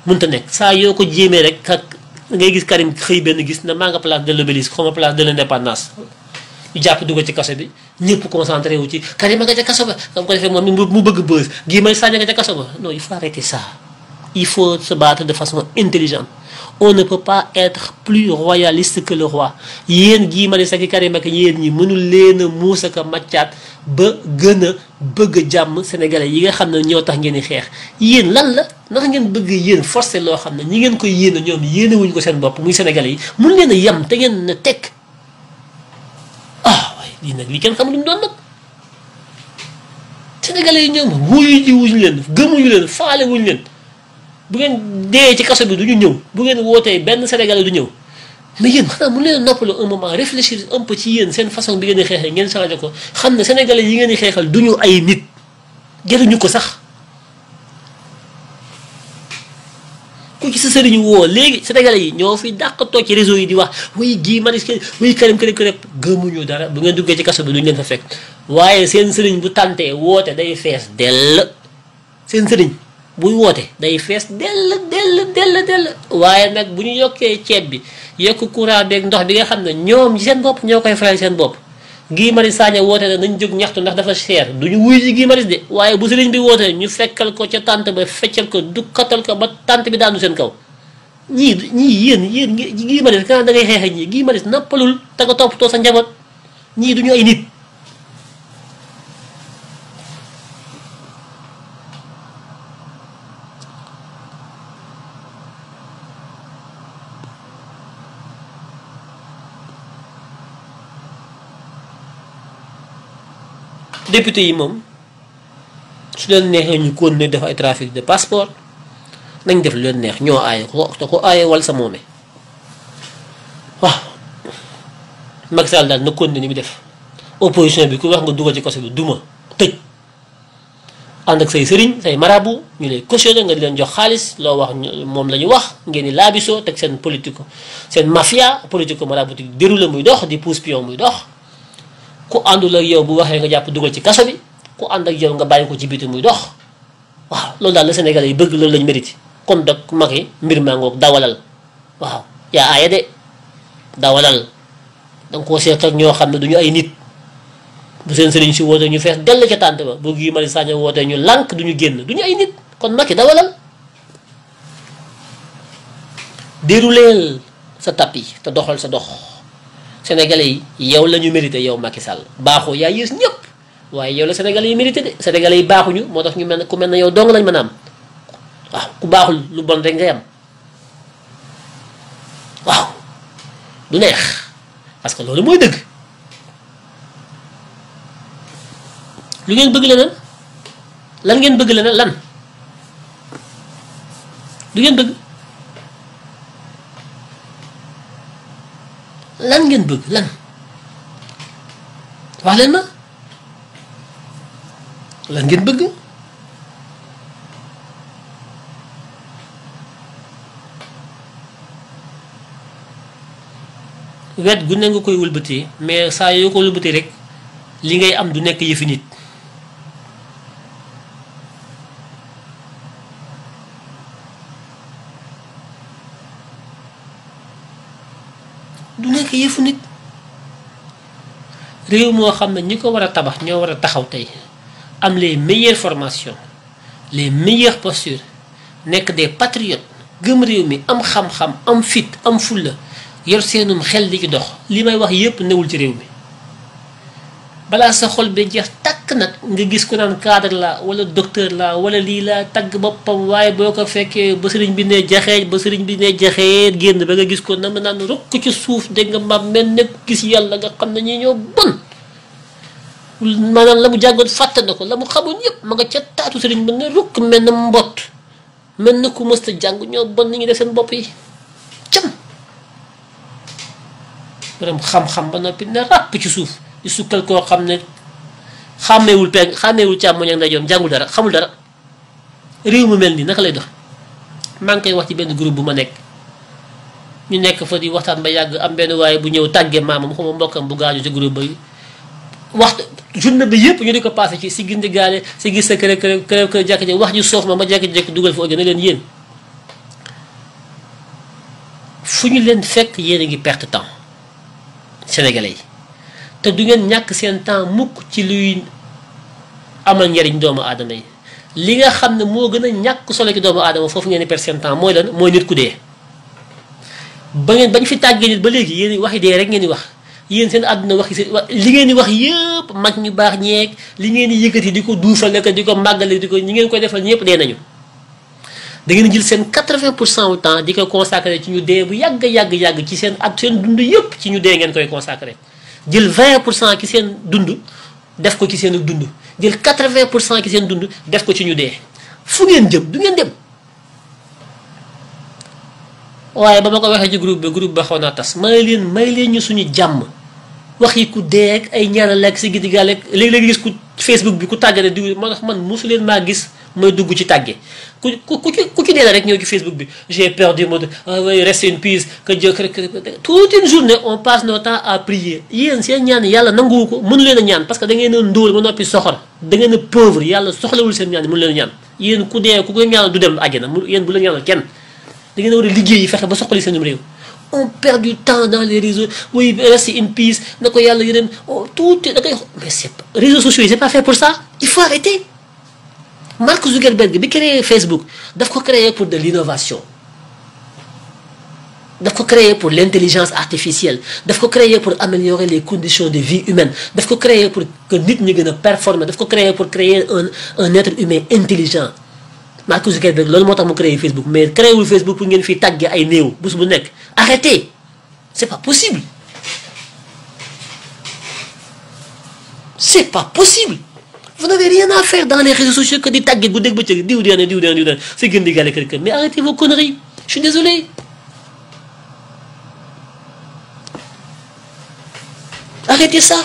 A: mënta nekk saa yoo ko jéemee rek ak ngay gis Karim xëy benn gis na maa nga place de l'Obélisque xaw ma place de l'Indépendance ñu jàpp dugg ci kaso bi ñëpp concentré wu ci Karim a nga ca kaso ba xam ko defee moom mu bëgg buzz Guy Marius Sagna nga ca kaso ba non il faut arrêter ça il faut se battre de façon intelligente on ne peut pas être plus royaliste que le roi yéen Guy Marius ak Karim ak yéen ñi mënul leen a muus ak a maccaat ba gën a bëgg jàmm sénégalais yi nga xam ne ñoo tax ngeen di xeex yéen lan la ndax ngeen bëgg yéen forcé loo xam ne ñi ngeen koy yéene ñoom yéene wuñ ko seen bopp muy sénégalais yi mun leen a yem te ngeen na tekk lii nag lii kenn xamul lu mu doon nag sénégalais yi ñoom wuyu ji wuñu leen gëmuñu leen faale wuñu leen bu ngeen dee ci kaso bi du ñu ñëw bu ngeen wootee benn sénégalais du ñëw mais yéen xanaa mu leen noppalu un moment réfléchir un peu ci yéen seen façon bi ngeen di xeexee ngeen changé ko xam ne sénégalais yi ngeen di xeexal du ñu ay nit jëruñu ko sax ku ci sa sëriñ woo léegi sénégalais yi ñoo fi dàq toog ci réseau yi di wax wuy Guy Marius wuy Karim gëmuñu dara bu ngeen duggee ci kaso bi duñu leen fa fekk waaye seen sëriñ bu tàntee woote day fees dell seen sëriñ buy woote day fees dell waaye nag bu ñu yokkee ceeb bi yokk courant beeg ndox bi nga xam ne ñoom seen bopp ñoo koy fayal seen bopp Guy Marius Sagna woote na nañ jóg ñaxtu ndax dafa cher duñu wuy ji Guy Marius de waaye bu sëriñ bi woote ñu fekkal ko ca tànt ba feccal ko dukkatal ko ba tànt bi daanu seen kaw ñii yéen Guy Marius kana da ngay xeexe ñii Guy Marius nappalul te nga toppatoo sa njaboot ñii duñu ay nit député yi moom su leen neexee ñu continuer def ay trafic de passeport nañ def lu leen neex ñoo aaye ko te ko aaye wal sa moome waaw Macky Sall daal na continuer ni mu def opposition bi ku wax nga dugal ci kaso bi duma tëj ànd ak say sëriñ say marabu ñu lay cautionné nga di leen jox xaalis loo wax moom la ñu wax ngeen di laabisoo teg seen politique seen mafia politico maraboutique déroulé muy dox di pousse pion muy dox ku àndul ak yow bu waxee nga jàpp dugal ci kaso bi ku ànd ak yow nga bàyyi ko ci biti muy dox waaw loolu daal la Sénégalais yi bëgg loolu lañu mérité kon nag Macky mbir maa ngoog dawalal waaw yaa aaya de dawalal danga koo seet ak ñoo xam ne duñu ay nit bu seen sëriñ si woote ñu fees dell ca tànt ba bu Guy Marius Sagna woote ñu lànk duñu génn duñu ay nit kon Macky dawalal dérouleel sa tapis te doxal sa dox Sénégalais yi yow la ñu mérité yow Macky Sall baaxoo yaa yées ñëpp waaye yow la Sénégalais yi mérité de Sénégalais yi baaxuñu moo tax ñu mel ne ku mel ne yow dong lañ mën a am waaw ku baaxul lu bon rek ngay am waaw du neex parce que loolu mooy dëgg lu ngeen bëgg leneen lan ngeen bëgg leneen lan lu ngeen bëgg lan ngeen bëgg lan wax leen ma lan ngeen bëgg wet gu ne nga koy wëlbatee mais saa yoo ko wëlbatee rek li ngay am du nekk yëfi nit du nekk yëfu nit réew moo xam ne ñi ko war a tabax ñoo war a taxaw tey am les meilleures formations les meilleures postures nekk des patriotes gëm réew mi am xam-xam am fit am fulla yor seenum xel di ci dox li may wax yépp newul ci réew mi balaa sa xol bi jeex takk nag nga gis ko naan cadre la wala docteur la wala lii la tagg boppam waaye boo ko fekkee ba sëriñ bi ne jaxeet génn ba nga gis ko na ma naan rukk ci suuf dégg nga maam mel ne gis yàlla nga xam ne ñi ñoo bon maanaam la mu jàngoon fàtte na ko la mu xamoon yépp ma nga ca taatu sëriñ ba ne rukk mel na mbott mel na ku mësta jàng ñoo bon ni ñu def seen bopp yi cam borom xam-xam ba noppi ne ràpp ci suuf di sukkal koo xam ne xàmmeewul peng xàmmeewul càmmoñ ak ndeyjoom jàngul dara xamul dara réew mu mel nii naka lay dox maa ngi koy wax ci benn groupe bu ma nekk ñu nekk fa di waxtaan ba yàgg am benn waaye bu ñëw tàggee maamam xuma mbokkam bu gaañu ci groupe ba waxtu journée bi yëpp ñu di ko passé ci si gindi gaale si gis sa kër jàkk ji wax ju soof ma jàkk-jekk dugal fa audio ne leen yéen fu ñu leen fekk yéen a ngi perte temps sénégalais yi te du ngeen ñàkk seen temps mukk ci luy amal njariñ doomu aadama yi li nga xam ne moo gën a ñàkk solo ci doomu aadama foofu ngeen di perte seen temps mooy lan mooy nit ku dee bañ fi tàggee nit ba léegi yéen waxi dee rek ngeen di wax yéen seen àdduna wax li ngeen di wax yëpp mag ñu baax ñeeg li ngeen di yëkkati di ko duufale ko di ko màggale di ko ñi ngeen koy defal ñëpp dee nañu da ngeen jël seen 80% du temps di ko consacré ci ñu dee bu yàgg ci seen dund yëpp ci ñu dee ngeen koy consacré jël 20% ci seen dund def ko ci seen dund jël 80% ci seen dund def ko ci ñu dee fu ngeen jëm du ngeen dem. waaye ba ma ko waxee ci groupe ba xaw naa tas may leen ñu suñu jàmm wax yi ku dee ak ay ñaanal lekk si gidi gaal ak léegi-léegi gis ku Facebook bi ku tàggane di ma tax man mosu leen maa gis may dugg ci tàgge ku ci dee la rek ñëw ci Facebook bi j'ai perdu mon rest in peace que Dieu toute une journée on passe notre temps à prier yéen seen ñaan yàlla nanguwu ko mënu leen a ñaan parce que da ngeen a ndóol ba noppi soxor da ngeen a pauvre yàlla soxlawul seen ñaan mënu leen a ñaan yéen ku dee ku ko ñaanal du dem àjjana yéen bu la ñaanal kenn da ngeen a war a liggéey yi fexe ba soxali seen réew. On perd du temps dans les réseaux. Oui, reste in peace. Tout est. Mais c'est pas. Réseaux sociaux, c'est pas fait pour ça. Il faut arrêter. Mark Zuckerberg, il a créé Facebook. Il a créé pour de l'innovation. Il a créé pour l'intelligence artificielle. Il a créé pour améliorer les conditions de vie humaine. Il a créé pour que nous puissions performer. Il a créé pour créer un être humain intelligent. Mark Zuckerberg loolu moo tax mu créé Facebook mais créé wul Facebook pour ngeen fi tàggee ay néew bés bu nekk arrêtez c'est pas possible c'est pas possible vous n'avez rien à faire dans les réseaux sociaux que di tàggee guddeeg bëccëg diw c'est gën di gàlle kër mais arrêtez vos conneries je suis désolé arrêtez ça.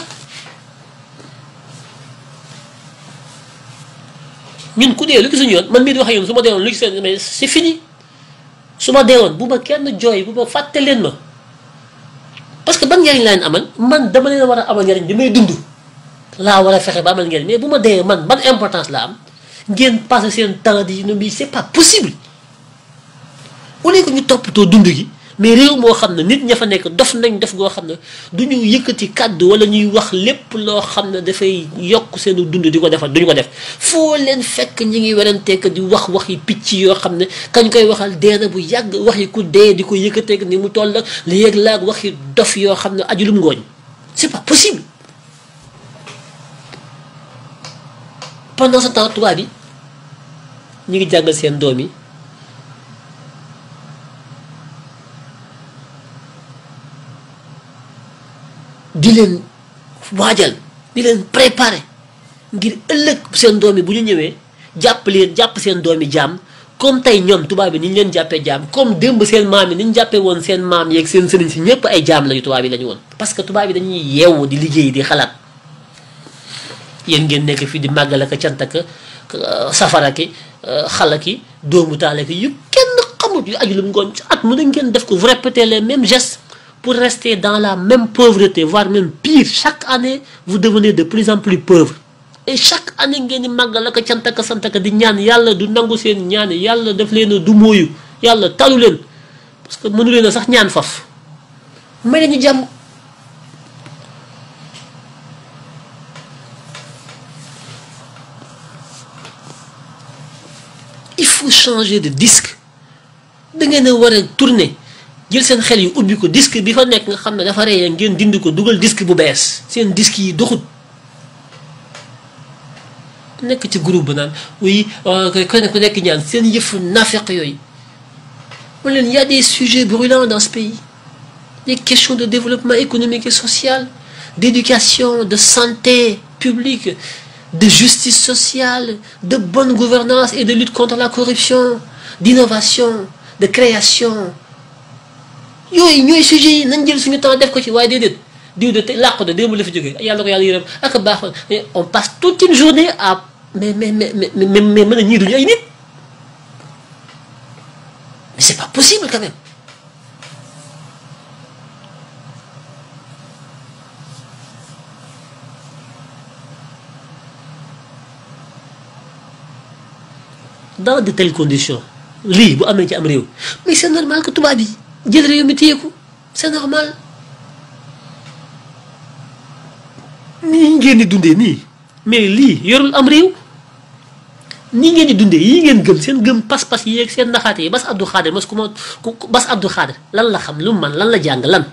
A: ñun ku dee lu gisuñu yoon man mii di wax ak yéen su ma deewoon lu gis mais c'est fini su ma deewoon bu ma kenn jooy bu ma fàtte leen ma parce que ban njariñ laa leen amal man dama leen war a amal njariñ bi may dund laa war a fexe ba amal njariñ mais bu ma deewee man ban importance la am ngeen passé seen temps di no bi c'est pas possible au lieu que ñu toppatoo dund gi mais réew moo xam ne nit ña fa nekk dof nañ def goo xam ne du ñu yëkkati kàddu wala ñuy wax lépp loo xam ne dafay yokk seen dund di ko defal duñu ko def foo leen fekk ñi ngi weranteek di wax waxi picc yoo xam ne kañ koy waxal deena bu yàgg waxi ku dee di ko yëkkateek ni mu toll ak li yëg laag waxi dof yoo xam ne ajulum ngooñ c'est pas possible pendant ce temps tubaab bi ñi ngi jàngal seen doom yi di leen waajal di leen préparer ngir ëllëg seen doom yi bu ñu ñëwee jàpp seen doom yi jaam comme tey ñoom tubaab bi ni ñu leen jàppee jaam comme démb seen maam yi ni ñu jàppee woon seen maam yeeg seen sëriñ si ñëpp ay jaam lañu tubaab yi lañu woon parce que tubaab yi dañuy yeewu di liggéey di xalaat yéen ngeen nekk fii di màggal ak cant ak safara ki xala ki doomu taale ki yu kenn xamut yu aju lu ngoon at mu ne ngeen def ko vous répétez les mêmes gestes pour rester dans la même pauvreté, voire même pire. Chaque année, vous devenez de plus en plus pauvre. Et chaque année, vous avez magalaka chantaka santaka di ñaan yalla du nangu seen ñaan yalla def leen du moyu yalla talu leen parce que mënu leen sax ñaan faf may lañu jàmm il faut changer de disque da ngeen a war a tourner jël seen xel yu ubbi ko disque bi fa nekk nga xam ne dafa rey ngeen dindi ko dugal disque bu bees seen disque yi doxut nekk ci groupe ba naan oui kenn ku nekk ñaan seen yëfu naafeq yooyu man leen y a des sujets brûlants dans ce pays des questions de développement économique et social d'éducation de santé publique de justice sociale de bonne gouvernance et de lutte contre la corruption d'innovation de création yooyu ñooy sujet yi nañ jël suñu temps def ko ci waaye déedéet diw de te làqu de démb la fi jógee yàlla ko yàlla yërëm ak baax on passe toute une journée à mais mën a ñii duñu ay nit mais c'est pas possible quand même dans de telles conditions lii bu amee ci am réew mais c'est normal que tubaab yi jël réew mi téye ko c'est normal nii ngeen di dundee nii mais lii yorul am réew nii ngeen di dundee yii ngeen gëm seen gëm pas-pas yi ak seen naxaate yi Bass Abdou Khadre mas ku ma Bass Abdou Khadre lan la xam lu man lan la jàng lan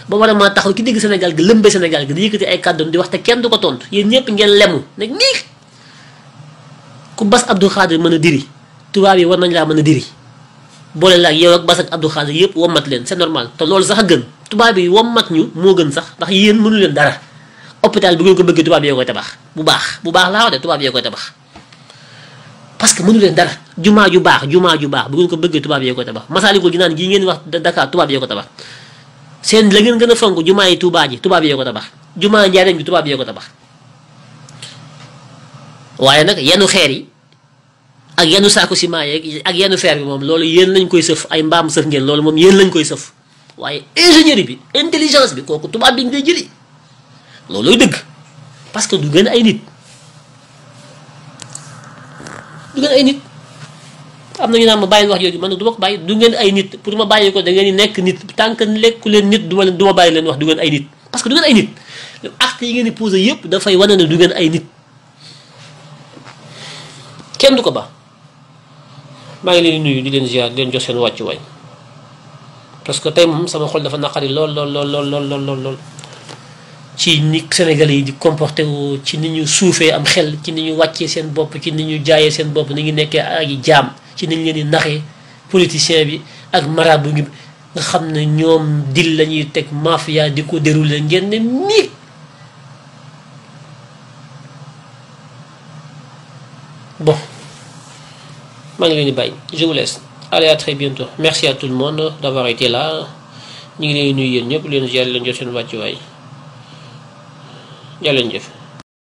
A: ba war a maa taxaw ki dégg Sénégal gi lëmbe Sénégal gi di yëkkati ay kàddoom di wax te kenn du ko tontu yéen ñëpp ngeen lemu nag nii ku Bass Abdou Khadre mën a diri tubaab yi war nañ laa mën a diri boole la ak yow ak Bass ak Abdou Khadre yëpp wommat leen c'est normal te loolu sax a gën tubaab yi wommat ñu moo gën sax ndax yéen mënu leen dara hôpital bu ngeen ko bëggee tubaab yee koy tabax bu baax laa wax de tubaab yee koy tabax parce que mënu leen dara jumaa ju baax bu ngeen ko bëggee tubaab yee koy tabax Masaalikul Jinaan gii ngeen wax Dakar tubaab yee ko tabax seen la ngeen gën a fonk jumaa yi Tuubaa ji tubaab yee ko tabax jumaa Njaaréem bi tubaab yee ko tabax waaye nag yenu xeer yi ak yenu saako ciment yeeg ak yenu fer bi moom loolu yéen lañ koy sëf ay mbaam sëf ngeen loolu moom yéen lañ koy sëf waaye ingénierie bi intelligence bi kooku tubaab bi ngay jëli loolooy dëgg parce que du gën ay nit am na ñu naan ma bàyyi wax yooyu man du ma ko bàyyi du ngeen ay nit pour ma bàyyi ko da ngeen di nekk nit tant que lekku leen nit du ma bàyyi leen wax du ngeen ay nit parce que du ngeen ay nit acte yi ngeen di posé yëpp dafay wane ne du ngeen ay nit kenn du ko ba maa ngi leen di nuyu di leen ziar di leen jox seen wàccuwaay parce que tey moom sama xol dafa naqari lool ci ni Sénégalais yi di comporté wu ci ni ñu suufee am xel ci ni ñu wàccee seen bopp ci ni ñu jaayee seen bopp ni ngi nekkee ay jaam ci ni ñu leen di naxee politicien bi ak marabu gi nga xam ne ñoom dil la ñuy teg mafia di ko dérouler ngeen ne miig bon maa ngi leen di bàyyi je vous laisse allez à très bientôt merci à tout le monde d'avoir été là ñu ngi leen nuyu yéen ñëpp leen ziar leen jox seen wàccuwaay jaa leen jëf